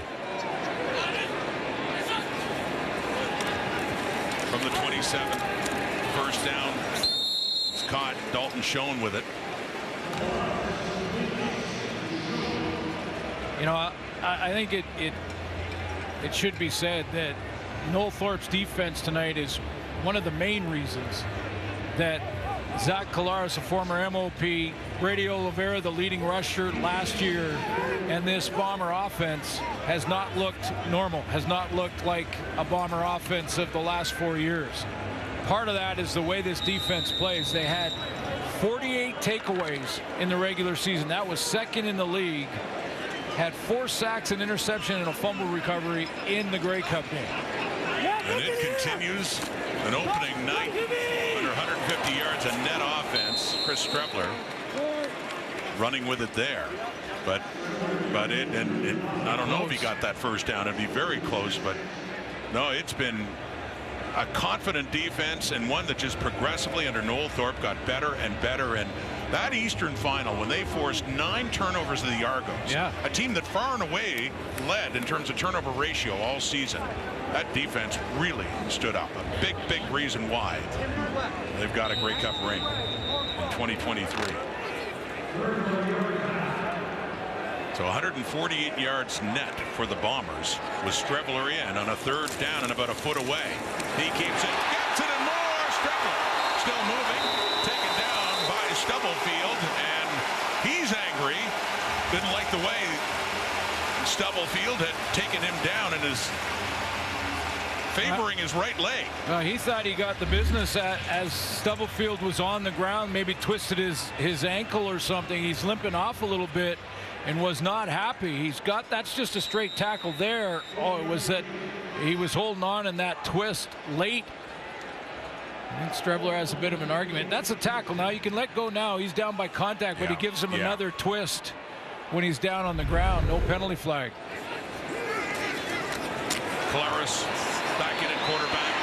From the 27, first down. It's caught. Dalton Schoen with it. You know, I think it should be said that Noel Thorpe's defense tonight is one of the main reasons that Zach Collaros, a former MOP, Brady Oliveira, the leading rusher last year, and this Bomber offense has not looked normal, has not looked like a Bomber offense of the last 4 years. Part of that is the way this defense plays. They had 48 takeaways in the regular season. That was 2nd in the league. Had 4 sacks, an interception, and a fumble recovery in the Grey Cup game. And it continues. An opening night, under 150 yards, a net offense. Chris Strebler running with it there. But I don't know if he got that first down. It'd be very close, but no, it's been a confident defense, and one that just progressively under Noel Thorpe got better and better. And that Eastern final, when they forced 9 turnovers of the Argos, a team that far and away led in terms of turnover ratio all season, that defense really stood up. A big reason why they've got a Grey Cup ring in 2023. So 148 yards net for the Bombers with Strebler in on a 3rd down and about a foot away. He keeps it, gets it, and more. Strebler still moving, taken down by Stubblefield, and he's angry. Didn't like the way Stubblefield had taken him down and is favoring his right leg. He thought he got the business as Stubblefield was on the ground, maybe twisted his ankle or something. He's limping off a little bit and was not happy. That's just a straight tackle there. Oh, it was that he was holding on in that twist late. I think Strebler has a bit of an argument. That's a tackle now. You can let go now. He's down by contact, but he gives him another twist. when he's down on the ground. No penalty flag. Claris back in at quarterback.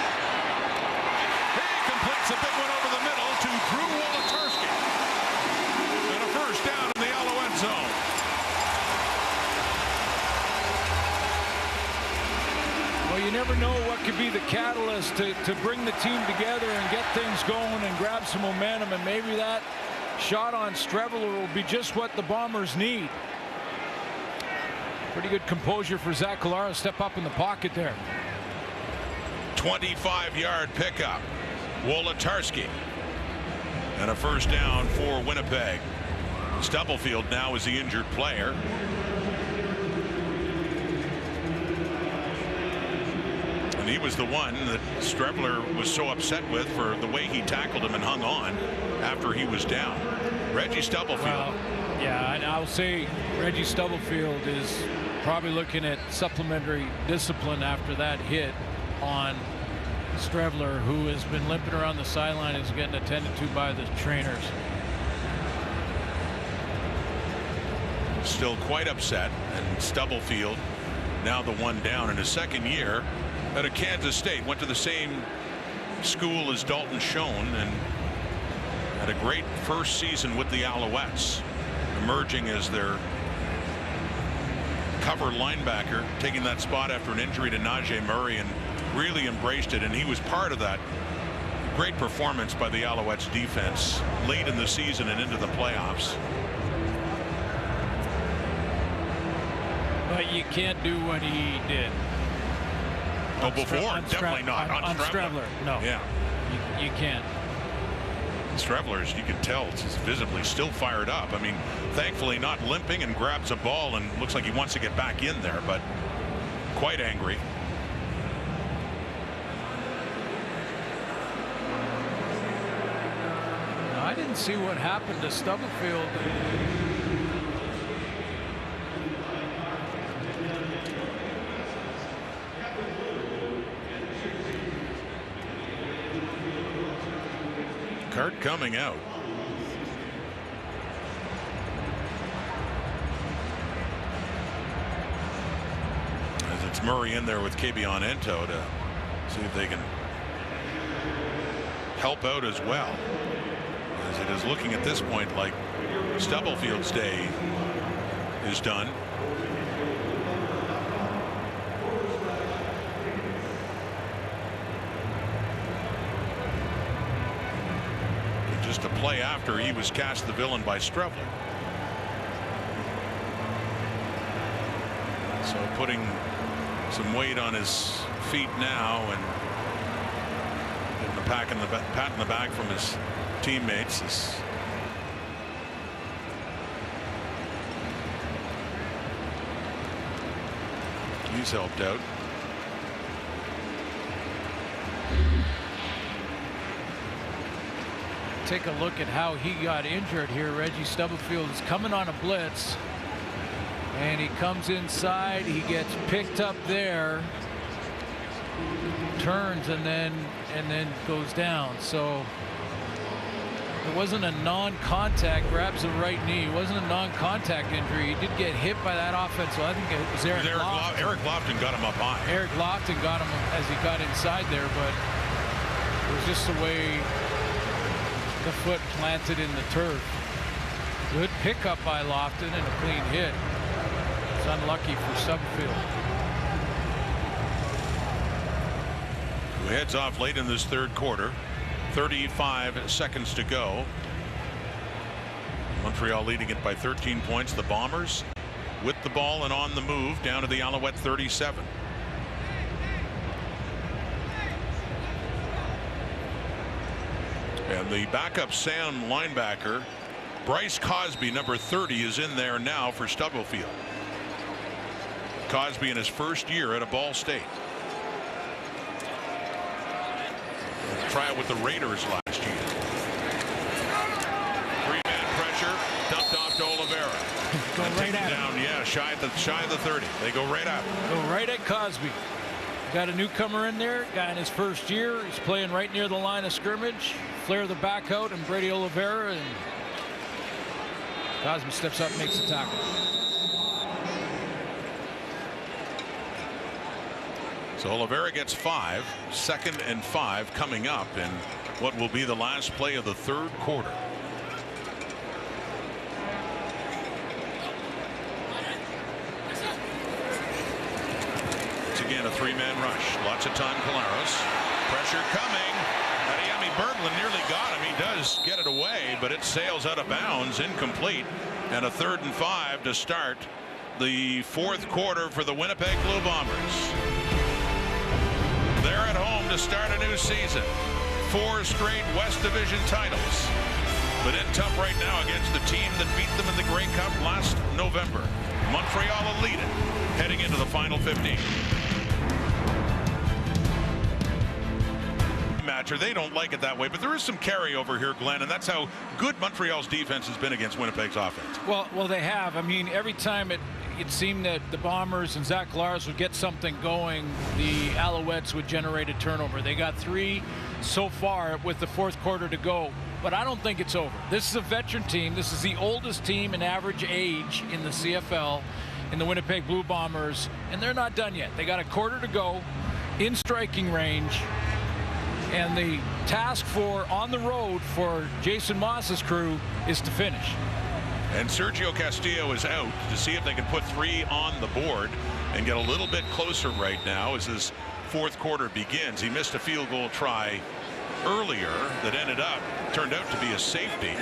He completes a big one over the middle to Drew Wolotarski. And a first down in the Alouette zone. Well, you never know what could be the catalyst to bring the team together and get things going and grab some momentum, and maybe that shot on Streveler will be just what the Bombers need. Pretty good composure for Zach Collaros. Step up in the pocket there. 25-yard pickup. Wolotarski. And a first down for Winnipeg. Stubblefield now is the injured player. And he was the one that Streveler was so upset with for the way he tackled him and hung on after he was down. Reggie Stubblefield. Well, yeah, and I'll say Reggie Stubblefield is probably looking at supplementary discipline after that hit on Streveler, who has been limping around the sideline, is getting attended to by the trainers. Still quite upset, and Stubblefield now the one down in his second year out of Kansas State. Went to the same school as Dalton Schoen and had a great first season with the Alouettes, emerging as their cover linebacker, taking that spot after an injury to Najee Murray, and really embraced it. And he was part of that great performance by the Alouettes defense late in the season and into the playoffs. But you can't do what he did. Oh, before, definitely not on Streveler. No, yeah, you can't. Streveler's, you can tell, is visibly still fired up. I mean, thankfully not limping, and grabs a ball and looks like he wants to get back in there, but quite angry. I didn't see what happened to Stubblefield. Card coming out. As it's Murray in there with Kebion Ento to see if they can help out as well. As it is looking at this point like Stubblefield's day is done. Just a play after he was cast the villain by Streveler. So putting some weight on his feet now and getting a pat in the back from his teammates. He's helped out. Take a look at how he got injured here. Reggie Stubblefield is coming on a blitz, and he comes inside. He gets picked up there, turns, and then goes down. So it wasn't a non-contact. Grabs the right knee. It wasn't a non-contact injury. He did get hit by that offense. So I think it was Eric Lofton. Eric Lofton got him up high. Eric Lofton got him as he got inside there, but it was just the way the foot planted in the turf. Good pickup by Lofton and a clean hit. It's unlucky for Stubblefield. Who heads off late in this third quarter. 35 seconds to go. Montreal leading it by 13 points. The Bombers with the ball and on the move down to the Alouette 37. And the backup Sam linebacker Bryce Cosby, number 30, is in there now for Stubblefield. Cosby in his first year at a Ball State. Try it with the Raiders last year. Three-man pressure, dumped off to Oliveira. Go right at down, him. yeah, shy of the 30. They go right at him. Go right at Cosby. Got a newcomer in there, guy in his first year. He's playing right near the line of scrimmage. Flare the back out and Brady Oliveira, and Cosme steps up and makes the tackle. So Oliveira gets 5. 2nd and 5 coming up in what will be the last play of the 3rd quarter. It's again a 3-man rush. Lots of time. Collaros. Pressure coming. Adeyemi Berglund nearly got him. He does get it away, but it sails out of bounds. Incomplete. And a 3rd and 5 to start the 4th quarter for the Winnipeg Blue Bombers. They're at home to start a new season. 4 straight West Division titles. But in tough right now against the team that beat them in the Grey Cup last November. Montreal will lead it heading into the final 15. Matcher, they don't like it that way, but there is some carryover here, Glenn, and that's how good Montreal's defense has been against Winnipeg's offense. Well, they have. I mean, every time it seemed that the Bombers and Zach Collaros would get something going, the Alouettes would generate a turnover. They got 3 so far with the 4th quarter to go, but I don't think it's over. This is a veteran team. This is the oldest team in average age in the CFL, in the Winnipeg Blue Bombers, and they're not done yet. They got a quarter to go in striking range, and the task on the road for Jason Moss's crew is to finish. And Sergio Castillo is out to see if they can put 3 on the board and get a little bit closer right now as this 4th quarter begins. He missed a field goal try earlier that turned out to be a safety.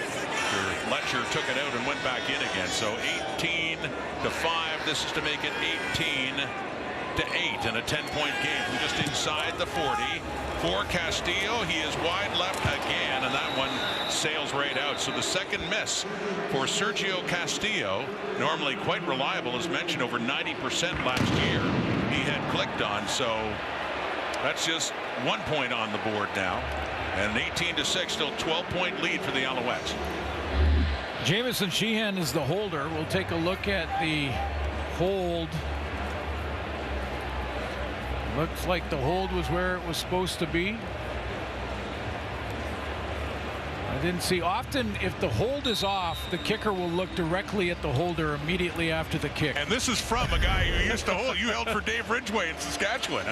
Letcher took it out and went back in again. So 18-5. This is to make it 18-8 in a 10-point game from just inside the 40. For Castillo, he is wide left again, and that one sails right out. So the second miss for Sergio Castillo, normally quite reliable, as mentioned, over 90% last year he had clicked on. So that's just 1 point on the board now, and an 18-6, still 12-point lead for the Alouettes. Jamison Sheehan is the holder. We'll take a look at the hold. Looks like the hold was where it was supposed to be. I didn't see. Often, if the hold is off, the kicker will look directly at the holder immediately after the kick. And this is from a guy who used to hold. You held for Dave Ridgway in Saskatchewan.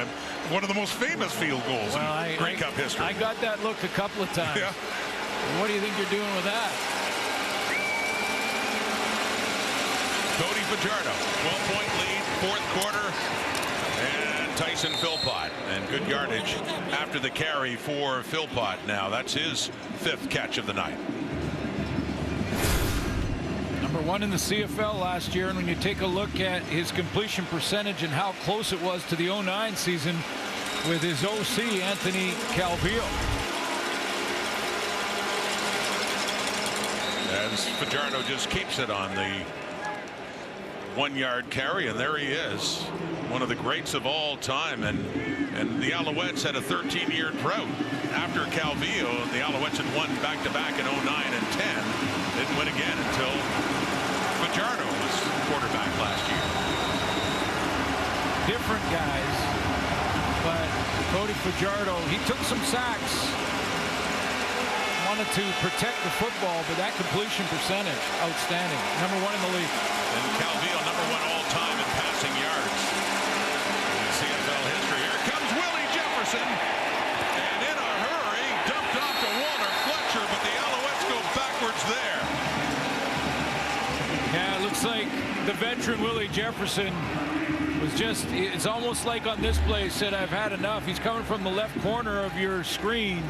One of the most famous field goals in Grey Cup history. I got that look a couple of times. Yeah. What do you think you're doing with that? Cody Fajardo, 12-point lead, 4th quarter. And Tyson Philpott, and good yardage after the carry for Philpott. Now that's his 5th catch of the night. Number 1 in the CFL last year, and when you take a look at his completion percentage and how close it was to the 09 season with his OC Anthony Calvillo. As Fajardo just keeps it on the 1-yard carry, and there he is, one of the greats of all time. And the Alouettes had a 13-year drought after Calvillo. The Alouettes had won back-to-back in 09 and 10. Didn't win again until Fajardo was quarterback last year. Different guys, but Cody Fajardo, he took some sacks, wanted to protect the football, but that completion percentage, outstanding. Number 1 in the league. And Calvillo, number 1 all-time in passing yards in CFL history. Here comes Willie Jefferson, and in a hurry, dumped off to Walter Fletcher, but the Alouettes go backwards there. Yeah, it looks like the veteran Willie Jefferson was just, it's almost like on this play said, I've had enough. He's coming from the left corner of your screen,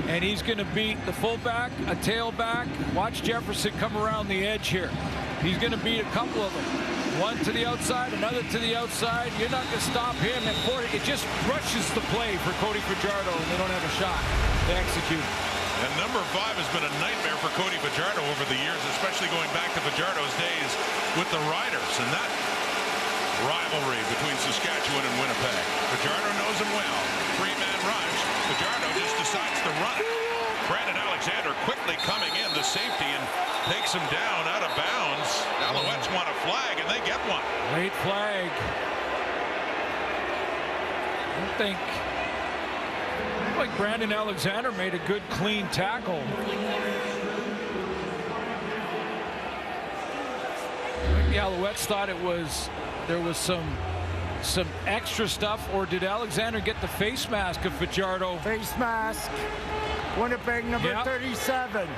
and he's going to beat the fullback, a tailback. Watch Jefferson come around the edge here. He's going to beat a couple of them. One to the outside, another to the outside. You're not going to stop him. And it just rushes the play for Cody Fajardo, and they don't have a shot to execute. And number 5 has been a nightmare for Cody Fajardo over the years, especially going back to Fajardo's days with the Riders. And that rivalry between Saskatchewan and Winnipeg. Fajardo knows him well. 3-man rush. Fajardo just decides to run it. Brandon Alexander quickly coming in, the safety, and takes him down out of bounds. Alouettes want a flag, and they get one. Late flag. I think like Brandon Alexander made a good clean tackle. the Alouettes thought there was some extra stuff, or did Alexander get the face mask of Fajardo? Face mask. Winnipeg number 37.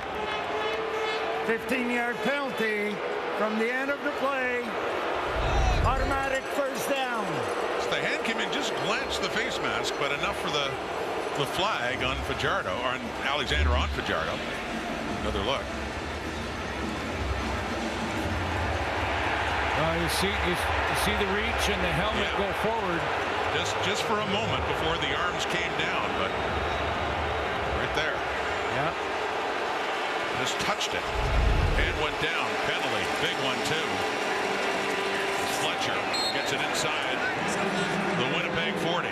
15-yard penalty from the end of the play. Automatic first down. So the hand came in, just glanced the face mask, but enough for the flag on Fajardo, or on Alexander on Fajardo. Another look. You see the reach and the helmet go forward. Just for a moment before the arms came down, but right there. Yeah. Just touched it. Hand went down. Penalty. Big one too. Fletcher gets it inside the Winnipeg 40.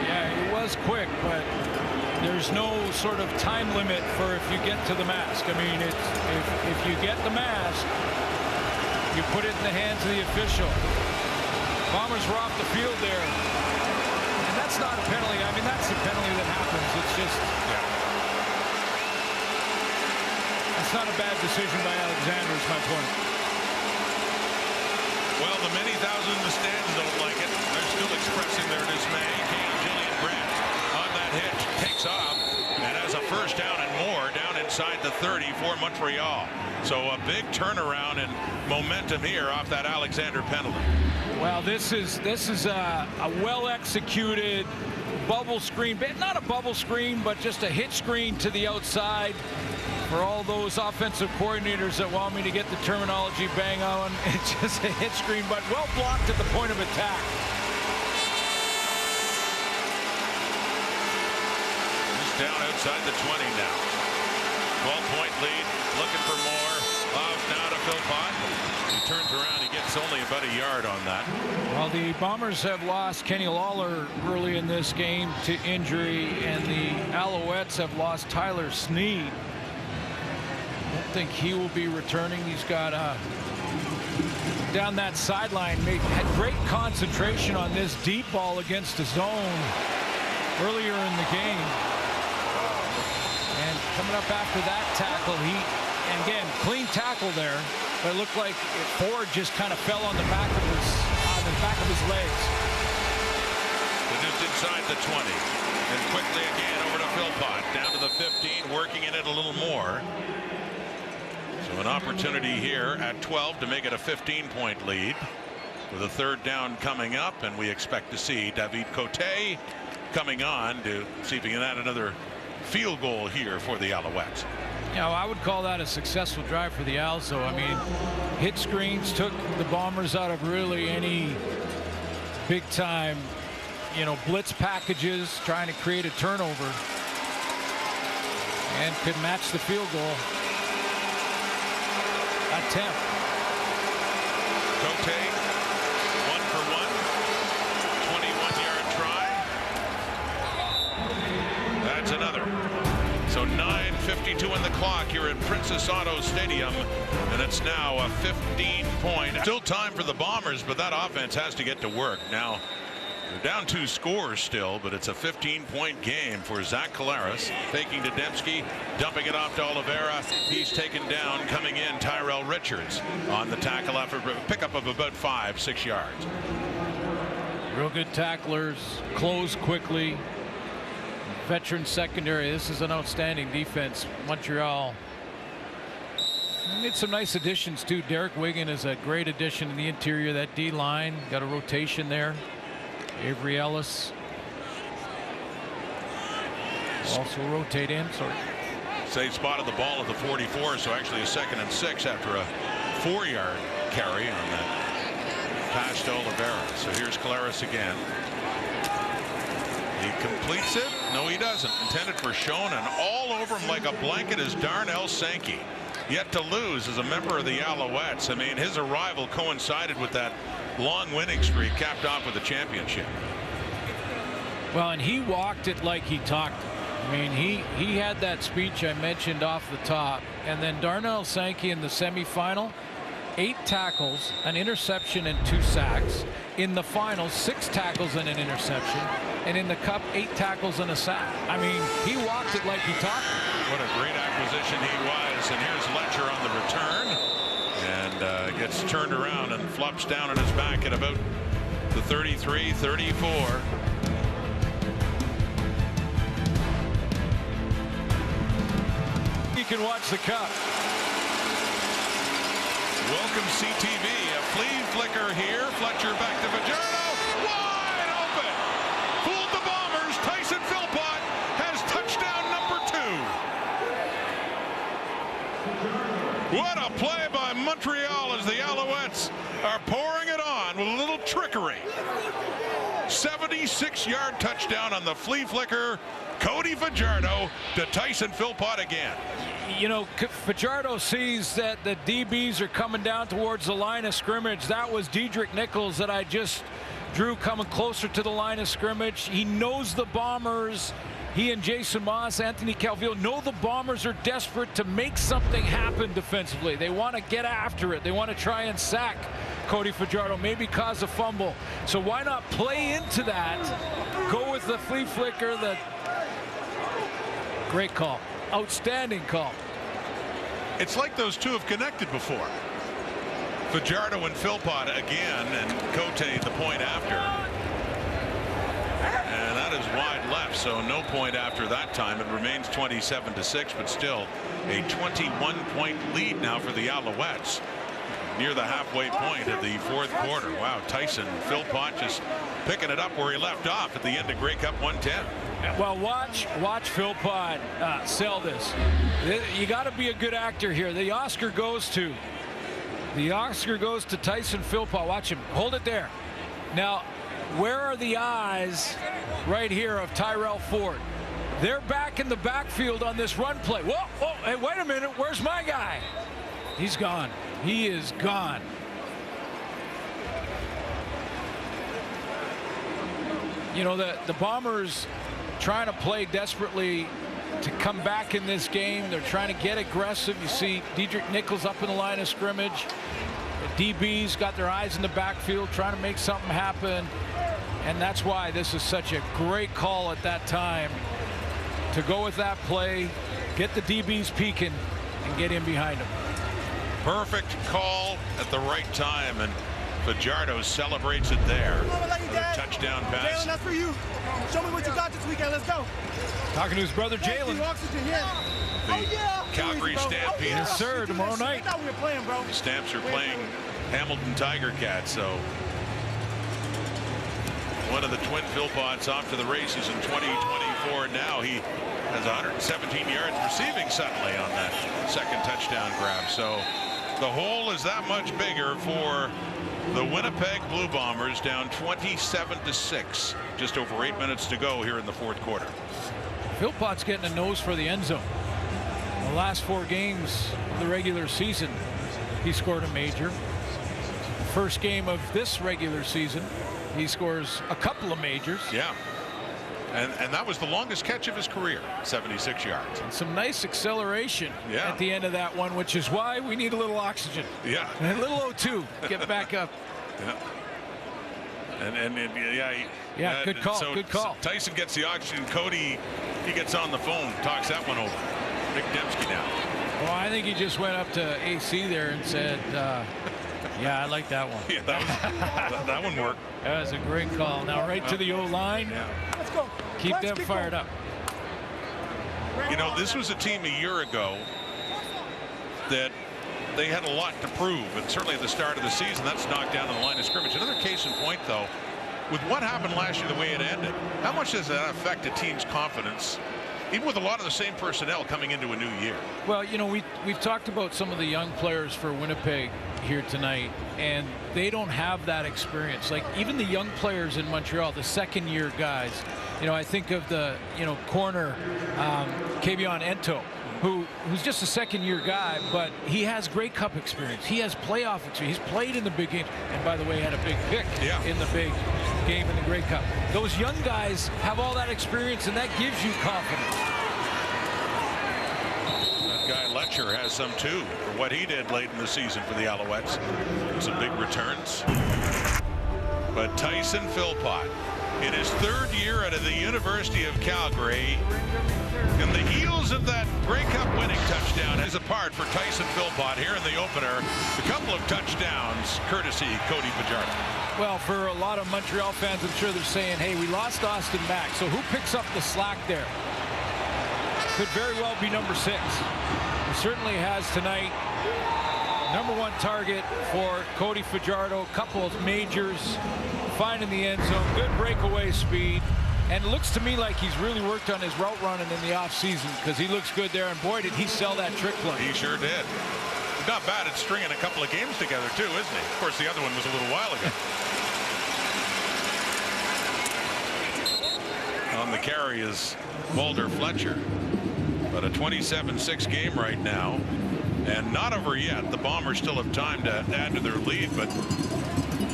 Yeah, it was quick, but there's no sort of time limit for if you get to the mask. I mean, if you get the mask, you put it in the hands of the official. Bombers were off the field there, and that's not a penalty. I mean, that's the penalty that happens. It's just, it's not a bad decision by Alexander, is my point. Well, the many thousand in the stands don't like it. They're still expressing their dismay. Jillian Grant on that hitch takes off and has a first down and more down inside the 30 for Montreal. So a big turnaround and momentum here off that Alexander penalty. Well, this is a well executed bubble screen, not a bubble screen, but just a hit screen to the outside. For all those offensive coordinators that want me to get the terminology bang on, it's just a hit screen, but well blocked at the point of attack. He's down outside the 20 now. 12-point lead, looking for more. Love now to Philpott. He turns around, he gets only about a yard on that. Well, the Bombers have lost Kenny Lawler early in this game to injury, and the Alouettes have lost Tyler Sneed. I don't think he will be returning. He's got down that sideline, had great concentration on this deep ball against the zone earlier in the game. And coming up after that tackle, and again, clean tackle there, but it looked like Ford just kind of fell on the back of his legs. They're just inside the 20, and quickly again over to Philpott, down to the 15, working in it a little more. So an opportunity here at 12 to make it a 15-point lead, with a third down coming up, and we expect to see David Cote coming on to see if he can add another field goal here for the Alouettes. You know, I would call that a successful drive for the Owls, though. I mean, hit screens took the Bombers out of really any big time, blitz packages, trying to create a turnover, and could match the field goal attempt. Cote, 1 for 1, 21-yard try. That's another. So 9:52 in the clock here at Princess Auto Stadium, and it's now a 15-point. Still time for the Bombers, but that offense has to get to work. Now, they're down 2 scores still, but it's a 15-point game for Zach Collaros. Faking to Dembski, dumping it off to Oliveira. He's taken down, coming in, Tyrell Richards on the tackle after a pickup of about 5-6 yards. Real good tacklers, close quickly. Veteran secondary. This is an outstanding defense. Montreal made some nice additions too. Derek Wigan is a great addition in the interior of that D line. Got a rotation there. Avery Ellis also rotate in. They spotted the ball at the 44, so actually a 2nd and 6 after a 4-yard carry on that pass to Oliveira. So here's Collaros again. He completes it. No, he doesn't. Intended for Schoen, and all over him like a blanket is Darnell Sankey. Yet to lose as a member of the Alouettes. I mean, his arrival coincided with that long winning streak, capped off with a championship. Well, and he walked it like he talked it. I mean, he had that speech I mentioned off the top, and then Darnell Sankey in the semifinal, 8 tackles, an interception, and 2 sacks. In the finals, 6 tackles and an interception. And in the cup, 8 tackles and a sack. I mean, he walked it like he talked it. What a great acquisition he was. And here's Letcher on the return. And gets turned around and flops down on his back at about the 33-34. You can watch the cup. Welcome CTV. A flea flicker here. Fletcher back to Fajardo. Wide open. Fooled the Bombers. Tyson Philpott has touchdown number 2. What a play by Montreal as the Alouettes are pouring it on with a little trickery. 76-yard touchdown on the flea flicker. Cody Fajardo to Tyson Philpott again. You know, Fajardo sees that the DBs are coming down towards the line of scrimmage. That was Diedrich Nichols that I just drew coming closer to the line of scrimmage. He knows the Bombers. He and Jason Moss, Anthony Calvillo know the Bombers are desperate to make something happen defensively. They want to get after it. They want to try and sack Cody Fajardo, maybe cause a fumble. So why not play into that? Go with the flea flicker. The great call. Outstanding call. It's like those two have connected before. Fajardo and Philpott again, and Cote the point after. And that is wide left, so no point after that time. It remains 27-6, but still a 21-point lead now for the Alouettes. Near the halfway point of the fourth quarter. Wow, Tyson Philpott just picking it up where he left off at the end of Grey Cup 110. Well, watch Philpott sell this. You got to be a good actor here. The Oscar goes to Tyson Philpott. Watch him hold it there. Now, where are the eyes right here of Tyrell Ford? They're back in the backfield on this run play. Whoa, hey, wait a minute. Where's my guy? He's gone. He is gone. You know, the Bombers trying to play desperately to come back in this game. They're trying to get aggressive. You see Diedrich Nichols up in the line of scrimmage. The DBs got their eyes in the backfield trying to make something happen. And that's why this is such a great call at that time to go with that play, get the DBs peeking, and get in behind them. Perfect call at the right time, and Fajardo celebrates it there. Touchdown pass. Jalen, that's for you. Show me what you got this weekend. Let's go. Talking to his brother Jalen. The Calgary Stampede. Yes, sir. Tomorrow night. I thought we were playing, bro. The Stamps are playing Hamilton Tiger Cats, so one of the twin Philpotts off to the races in 2024 now. He has 117 yards receiving suddenly on that second touchdown grab. So the hole is that much bigger for the Winnipeg Blue Bombers, down 27-6. Just over 8 minutes to go here in the fourth quarter. Philpott's getting a nose for the end zone. The last 4 games of the regular season, he scored a major. First game of this regular season, he scores a couple of majors. Yeah. And that was the longest catch of his career, 76 yards. And some nice acceleration at the end of that one, which is why we need a little oxygen. Yeah. And a little O2. Get back up. Yeah. Good call. So, good call. So Tyson gets the oxygen. Cody, he gets on the phone, talks that one over. Nick Dembski now. Well, I think he just went up to AC there and said, yeah, I like that one. Yeah, that one worked. That was a great call. Now right to the O-line. Yeah. Let's go. Keep them fired up. You know, this was a team a year ago that they had a lot to prove, and certainly at the start of the season, that's knocked down on the line of scrimmage. Another case in point, though, with what happened last year, the way it ended, how much does that affect a team's confidence, even with a lot of the same personnel coming into a new year? Well, you know, we've talked about some of the young players for Winnipeg here tonight, and they don't have that experience. Like even the young players in Montreal, the second-year guys. You know, I think of the corner, Kavion Ento, who's just a second-year guy, but he has Grey Cup experience. He has playoff experience. He's played in the big games, and by the way, had a big pick in the big game in the Grey Cup. Those young guys have all that experience, and that gives you confidence. Guy Letcher has some too for what he did late in the season for the Alouettes. Some big returns. But Tyson Philpott, in his 3rd year out of the University of Calgary, in the heels of that Grey Cup winning touchdown, is apart for Tyson Philpott here in the opener. A couple of touchdowns courtesy Cody Fajardo. Well, for a lot of Montreal fans, I'm sure they're saying, hey, we lost Austin Mack, so who picks up the slack there? Could very well be number 6. He certainly has tonight. #1 target for Cody Fajardo. Couple of majors, finding the end zone, good breakaway speed. And it looks to me like he's really worked on his route running in the offseason, because he looks good there. And boy, did he sell that trick play. He sure did. Not bad at stringing a couple of games together, too, isn't he? Of course, the other one was a little while ago. On the carry is Mulder Fletcher. But a 27-6 game right now. And not over yet. The Bombers still have time to add to their lead, but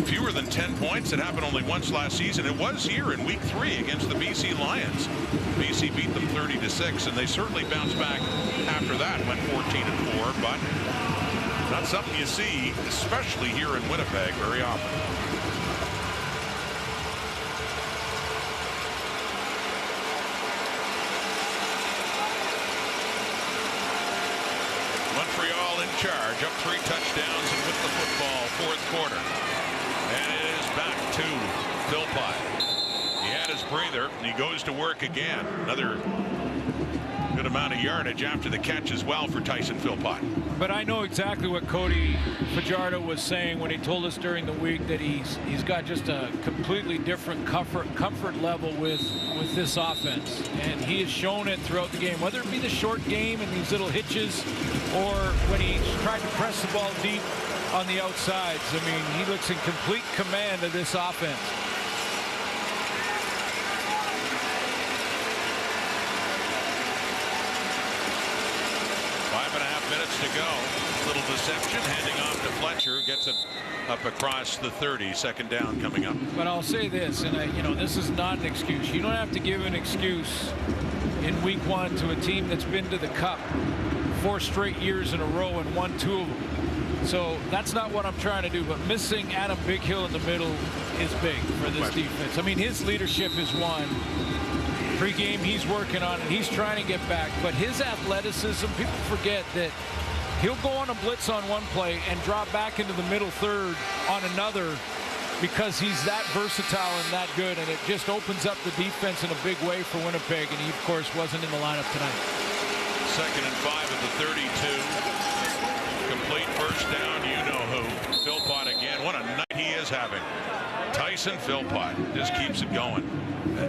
fewer than 10 points. It happened only once last season. It was here in week 3 against the BC Lions. BC beat them 30-6, and they certainly bounced back after that, went 14-4, but not something you see, especially here in Winnipeg, very often. Montreal in charge, up 3 touchdowns and with the football, 4th quarter. And it is back to Philpott. He had his breather, and he goes to work again. Another good amount of yardage after the catch as well for Tyson Philpott. But I know exactly what Cody Fajardo was saying when he told us during the week that he's got just a completely different comfort level with this offense, and he has shown it throughout the game, whether it be the short game and these little hitches, or when he tried to press the ball deep on the outsides. I mean, he looks in complete command of this offense. Minutes to go. Little deception, handing off to Fletcher, gets it up across the 30. 2nd down coming up. But I'll say this, and you know, this is not an excuse. You don't have to give an excuse in week 1 to a team that's been to the Cup 4 straight years in a row and won 2 of them. So that's not what I'm trying to do. But missing Adam Bighill in the middle is big for this defense. I mean, his leadership is one. Pre-game, he's working on it. He's trying to get back. But his athleticism, people forget that he'll go on a blitz on one play and drop back into the middle third on another, because he's that versatile and that good. And it just opens up the defense in a big way for Winnipeg. And he, of course, wasn't in the lineup tonight. 2nd and 5 at the 32. Complete first down, you know who. Philpott again. What a night he is having. Tyson Philpott just keeps it going.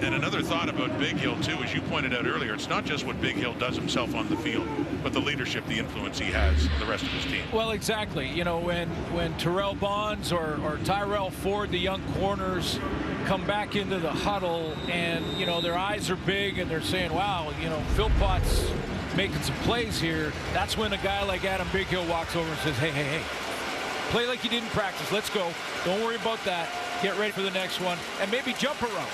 And another thought about Bighill, too, as you pointed out earlier, it's not just what Bighill does himself on the field, but the leadership, the influence he has on the rest of his team. Well, exactly. You know, when Terrell Bonds or Tyrell Ford, the young corners, come back into the huddle, and, you know, their eyes are big and they're saying, wow, you know, Philpott's making some plays here. That's when a guy like Adam Bighill walks over and says, hey, hey, hey, play like you didn't practice. Let's go. Don't worry about that. Get ready for the next one. And maybe jump a route.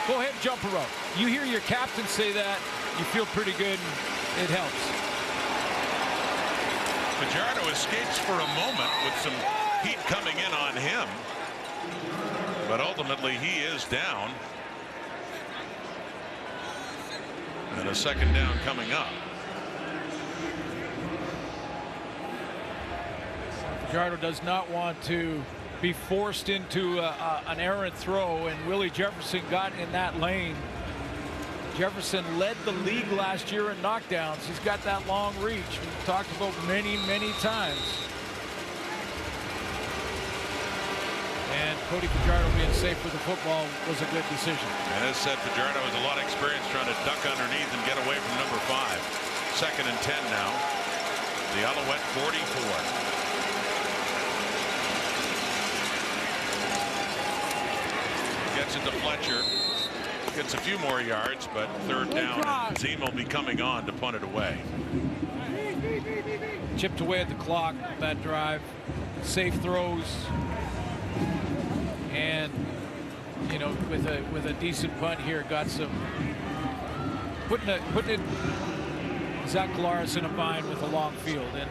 Go ahead and jump a route. You hear your captain say that, you feel pretty good, and it helps. Fajardo escapes for a moment with some heat coming in on him, but ultimately he is down. And a 2nd down coming up. Fajardo does not want to be forced into an errant throw, and Willie Jefferson got in that lane. Jefferson led the league last year in knockdowns. He's got that long reach we've talked about many times. And Cody Fajardo being safe with the football was a good decision. And as said, Fajardo has a lot of experience trying to duck underneath and get away from number 5. 2nd and 10 now. The Alouette 44. Gets it to Fletcher. Gets a few more yards, but 3rd down, and Ziem will be coming on to punt it away. Chipped away at the clock that drive. Safe throws, and you know, with a decent punt here, got some putting it Zach Collaros in a bind with a long field, and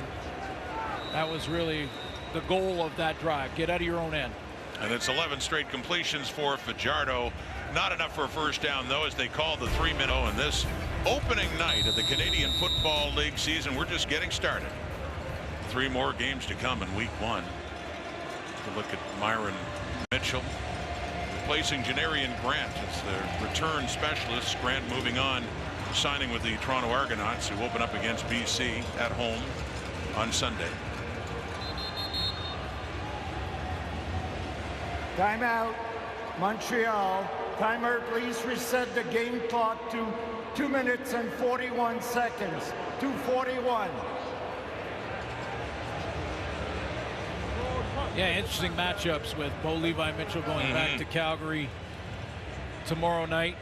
that was really the goal of that drive. Get out of your own end. And it's 11 straight completions for Fajardo. Not enough for a first down, though, as they call the 3-minute. And this opening night of the Canadian Football League season, we're just getting started. 3 more games to come in week 1. Take a look at Myron Mitchell replacing Janarian Grant as the return specialist. Grant moving on, signing with the Toronto Argonauts, who open up against BC at home on Sunday. Timeout, Montreal. Timer, please reset the game clock to 2 minutes and 41 seconds. 2:41. Yeah, interesting matchups with Bo Levi Mitchell going back to Calgary tomorrow night.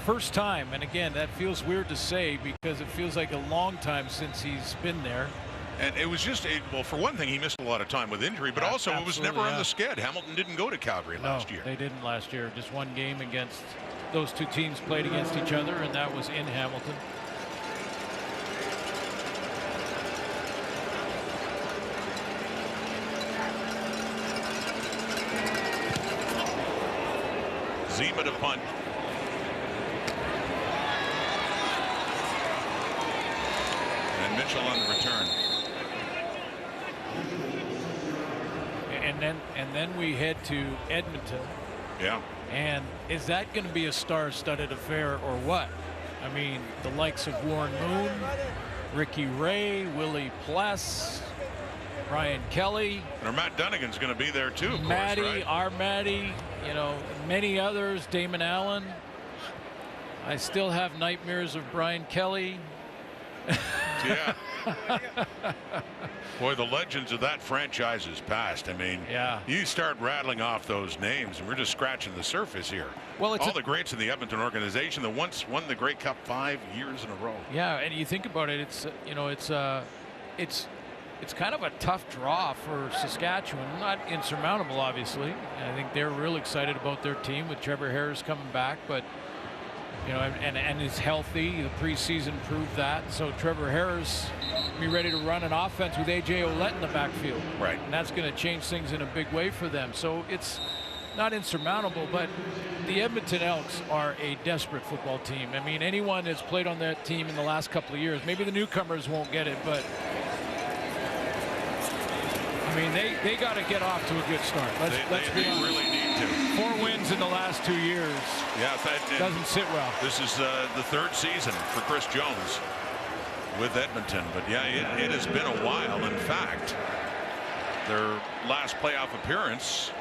First time, and again, that feels weird to say because it feels like a long time since he's been there. And it was just, well, for one thing, he missed a lot of time with injury, but also it was never on the sked. Hamilton didn't go to Calgary last year. They didn't last year. Just one game against those two teams played against each other, and that was in Hamilton. Zima to punt. And Mitchell on the return. And then we head to Edmonton. Yeah. And is that going to be a star-studded affair or what? I mean, the likes of Warren Moon, Ricky Ray, Willie Pless, Brian Kelly. And Matt Dunnigan's going to be there too, of course, Matty, right? our Matty, you know, many others, Damon Allen. I still have nightmares of Brian Kelly. Yeah. Boy, the legends of that franchise is past. I mean, yeah, you start rattling off those names, and we're just scratching the surface here. Well, it's all the greats in the Edmonton organization that once won the Grey Cup 5 years in a row. Yeah, and you think about it, it's you know, it's kind of a tough draw for Saskatchewan. Not insurmountable, obviously. And I think they're real excited about their team with Trevor Harris coming back, but you know, and is healthy. The preseason proved that. So Trevor Harris be ready to run an offense with A.J. Ouellette in the backfield. Right. And that's going to change things in a big way for them. So it's not insurmountable, but the Edmonton Elks are a desperate football team. I mean, anyone that's played on that team in the last couple of years, maybe the newcomers won't get it, but I mean, they got to get off to a good start. Let's be honest. Really need to. 4 wins in the last 2 years. Yeah, doesn't sit well. This is the 3rd season for Chris Jones with Edmonton. But yeah, it has been a while. In fact, their last playoff appearance,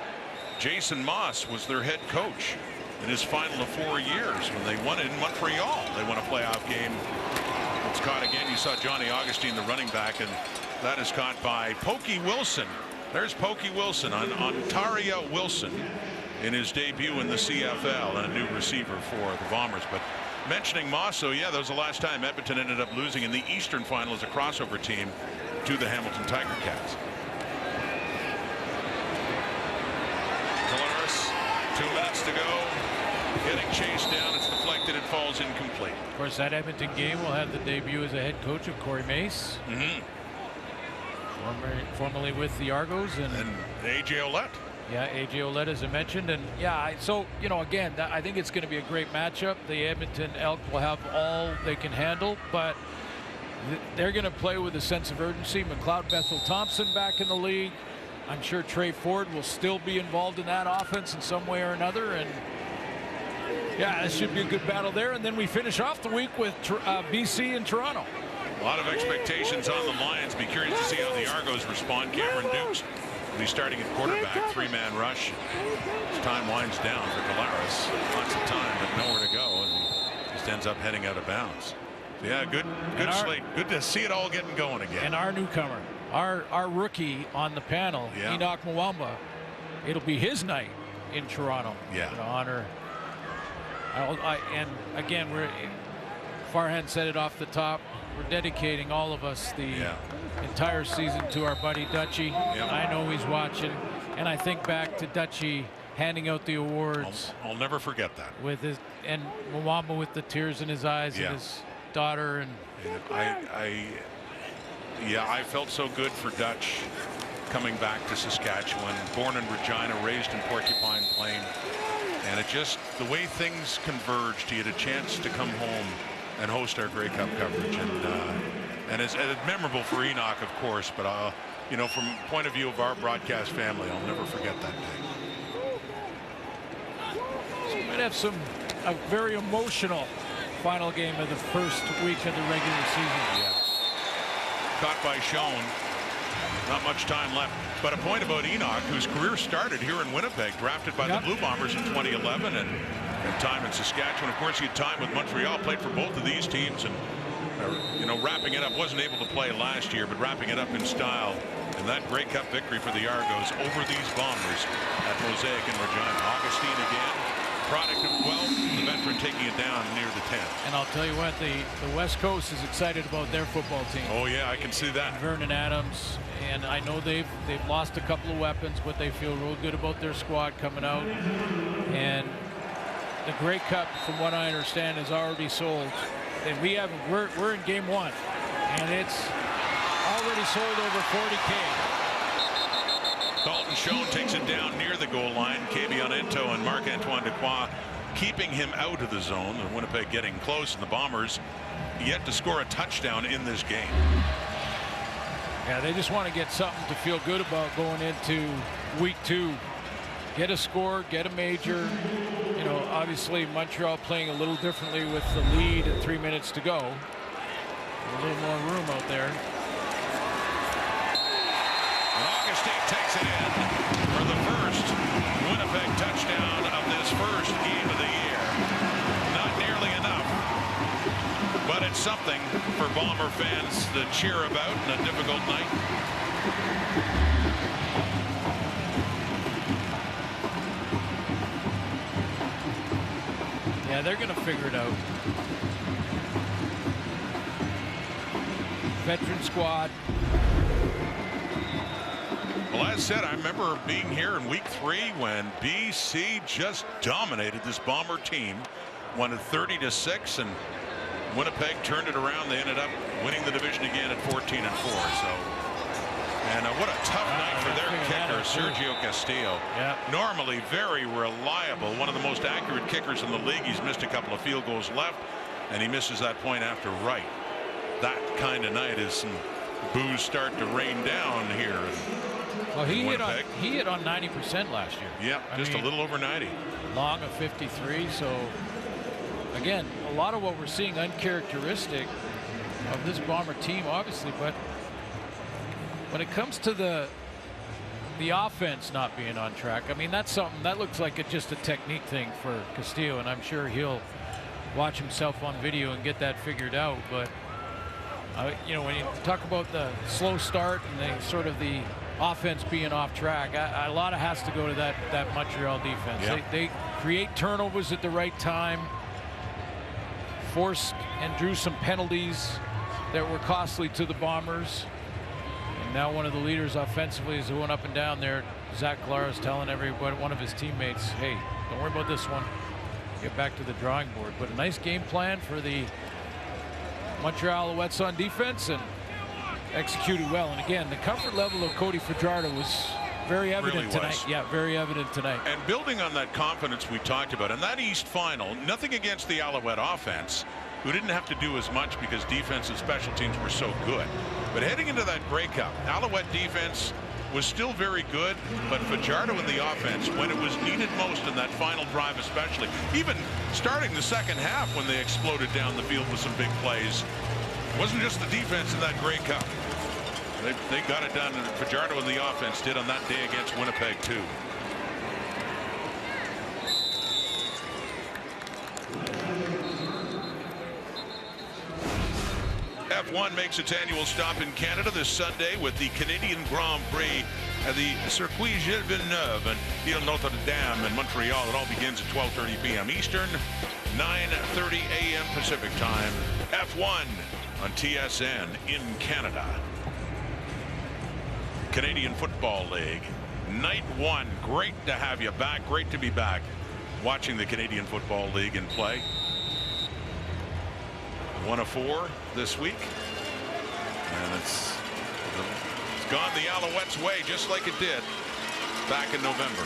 Jason Moss was their head coach in his final of 4 years when they won it in Montreal. They won a playoff game. It's caught again. You saw Johnny Augustine, the running back, and that is caught by Pokey Wilson. There's Pokey Wilson on Ontaria Wilson in his debut in the CFL, and a new receiver for the Bombers. But mentioning Mosso, yeah, that was the last time Edmonton ended up losing in the Eastern Final as a crossover team to the Hamilton Tiger Cats. Collaros, 2 minutes to go. Getting chased down. It's deflected. It falls incomplete. Of course, that Edmonton game will have the debut as a head coach of Corey Mace. Formerly with the Argos. And A.J. Ouellette. Yeah, A.J. Ouellette, as I mentioned. And yeah, so, you know, again, I think it's going to be a great matchup. The Edmonton Elk will have all they can handle, but they're going to play with a sense of urgency. McLeod Bethel-Thompson back in the league. I'm sure Trey Ford will still be involved in that offense in some way or another. And yeah, this should be a good battle there. And then we finish off the week with BC and Toronto. A lot of expectations on the Lions. Be curious to see how the Argos respond. Cameron Dukes will be starting at quarterback. 3-man rush. As time winds down for Collaros. Lots of time, but nowhere to go. And he just ends up heading out of bounds. So yeah, good slate. Good to see it all getting going again. And our newcomer, our rookie on the panel, Enoch Mwamba. It'll be his night in Toronto. Yeah. To honor. And again, Farhan said it off the top. We're dedicating, all of us, the entire season to our buddy Dutchie. I know he's watching, and I think back to Dutchie handing out the awards. I'll never forget that. With his and Mwamba with the tears in his eyes stepdaughter, and yeah, I felt so good for Dutch coming back to Saskatchewan, born in Regina, raised in Porcupine Plain, and it just, the way things converged, he had a chance to come home and host our Grey Cup coverage, and it's memorable for Enoch, of course, but you know, from the point of view of our broadcast family, I'll never forget that day. So we might have a very emotional final game of the first week of the regular season. Yeah. Caught by Schoen. Not much time left. But a point about Enoch, whose career started here in Winnipeg, drafted by the Blue Bombers in 2011, and time in Saskatchewan. Of course, he had time with Montreal, played for both of these teams, and you know, wrapping it up, wasn't able to play last year, but wrapping it up in style. And that Grey Cup victory for the Argos over these Bombers at Mosaic in Regina. Augustine again, product of Guelph, the veteran taking it down near the 10. And I'll tell you what, the West Coast is excited about their football team. Oh yeah, I can see that. Vernon Adams, and I know they've lost a couple of weapons, but they feel real good about their squad coming out. And the Grey Cup, from what I understand, is already sold. And we're in game 1, and it's already sold over 40K. Dalton Schoen takes it down near the goal line. Kavion Ento and Marc-Antoine Dequoy keeping him out of the zone. And Winnipeg getting close, and the Bombers yet to score a touchdown in this game. Yeah, they just want to get something to feel good about going into week 2. Get a score, get a major. You know, obviously Montreal playing a little differently with the lead and 3 minutes to go. A little more room out there. And Augustine takes it in for the first Winnipeg touchdown of this first game of the year. Not nearly enough, but it's something for Bomber fans to cheer about in a difficult night. Yeah, they're going to figure it out. Veteran squad. Well, as said, I remember being here in week 3 when BC just dominated this Bomber team, won it 30-6, and Winnipeg turned it around. They ended up winning the division again at 14-4. So, and what a tough night for their kicker, Sergio Castillo. Yeah. Normally very reliable, one of the most accurate kickers in the league. He's missed a couple of field goals left, and he misses that point after right. That kind of night as some boos start to rain down here. Well, he hit on 90% last year. Yeah, just a little over 90. Long of 53. So again, a lot of what we're seeing uncharacteristic of this Bomber team, obviously, but when it comes to the offense not being on track, I mean, that's something that looks like it's just a technique thing for Castillo, and I'm sure he'll watch himself on video and get that figured out. But you know, when you talk about the slow start and the offense being off track, a lot of has to go to that Montreal defense. Yep. They create turnovers at the right time, forced and drew some penalties that were costly to the Bombers. And now one of the leaders offensively is going up and down there. Zach Klar is telling everybody, one of his teammates, hey, don't worry about this one. Get back to the drawing board. But a nice game plan for the Montreal Alouettes on defense, and executed well. And again, the comfort level of Cody Fajardo was very evident tonight. Yeah, very evident tonight. And building on that confidence we talked about, in that East final, nothing against the Alouette offense, who didn't have to do as much because defense and special teams were so good. But heading into that Grey Cup, Alouette defense was still very good, but Fajardo in the offense, when it was needed most in that final drive especially, even starting the second half when they exploded down the field with some big plays, it wasn't just the defense in that Grey Cup. They got it done, and Fajardo in the offense did on that day against Winnipeg too. F1 makes its annual stop in Canada this Sunday with the Canadian Grand Prix at the Circuit Gilles Villeneuve and Ile Notre Dame in Montreal. It all begins at 12:30 p.m. Eastern, 9:30 a.m. Pacific time. F1 on TSN in Canada. Canadian Football League, night 1. Great to have you back. Great to be back watching the Canadian Football League in play. 1 of 4 this week, and it's gone the Alouettes' way just like it did back in November.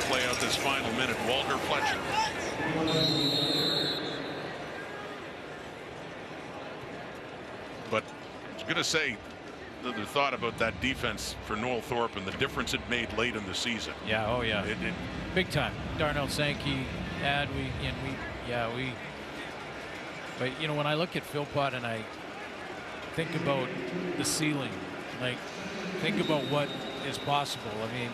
Play out this final minute. Walter Fletcher. But I was going to say another thought about that defense for Noel Thorpe and the difference it made late in the season. Yeah, oh yeah, big time. Darnell Sankey, but you know, when I look at Philpott and I think about the ceiling, like think about what is possible. I mean,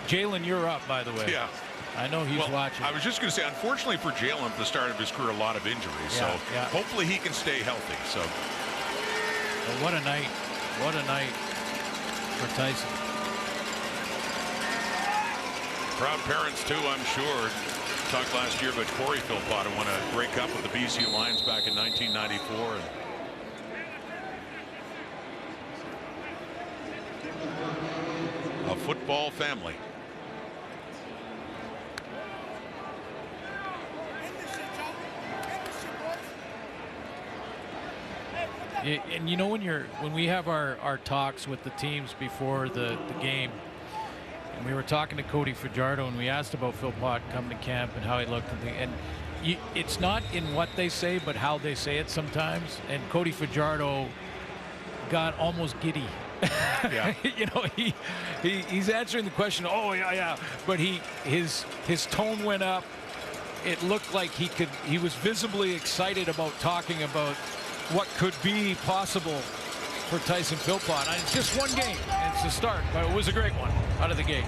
Jalen, you're up, by the way. Yeah. I know he's watching. I was just going to say, unfortunately for Jalen, at the start of his career, a lot of injuries. So hopefully he can stay healthy. So well, what a night. What a night for Tyson. Proud parents, too, I'm sure. Talked last year about Corey Philpott, who won a Grey Cup with the BC Lions back in 1994. And a football family. And you know, when we have our talks with the teams before the game, and we were talking to Cody Fajardo and we asked about Philpott coming to camp and how he looked, and it's not in what they say but how they say it sometimes. And Cody Fajardo got almost giddy. Yeah. You know, he's answering the question. Oh yeah, but his tone went up. It looked like he was visibly excited about talking about what could be possible for Tyson Philpott. It's just one game. It's a start, but it was a great one out of the gate.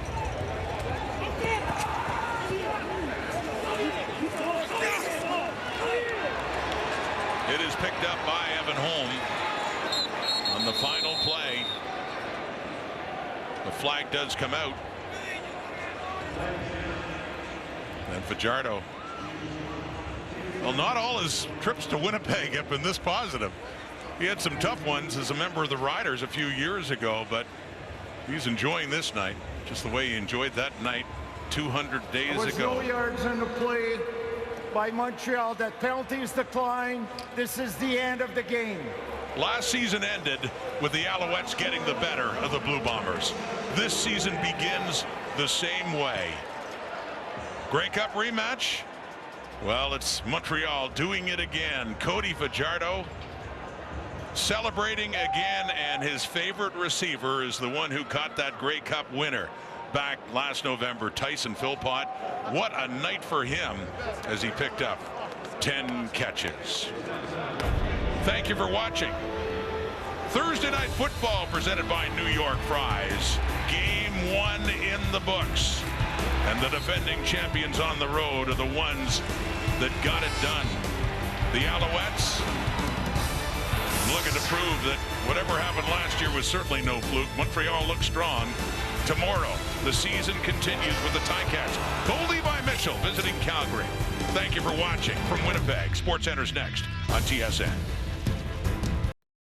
It is picked up by Evan Holm on the final play. The flag does come out. And Fajardo, well, not all his trips to Winnipeg have been this positive. He had some tough ones as a member of the Riders a few years ago, but he's enjoying this night just the way he enjoyed that night 200 days ago. There was no yards in the play by Montreal. That penalties decline. This is the end of the game. Last season ended with the Alouettes getting the better of the Blue Bombers. This season begins the same way. Grey Cup rematch. Well, it's Montreal doing it again. Cody Fajardo celebrating again, and his favorite receiver is the one who caught that Grey Cup winner back last November, Tyson Philpott. What a night for him as he picked up 10 catches. Thank you for watching. Thursday Night Football presented by New York Fries. Game 1 in the books. And the defending champions on the road are the ones that got it done. The Alouettes looking to prove that whatever happened last year was certainly no fluke. Montreal looks strong. Tomorrow, the season continues with the Ticats. Cole Levi Mitchell visiting Calgary. Thank you for watching from Winnipeg. SportsCenter's next on TSN.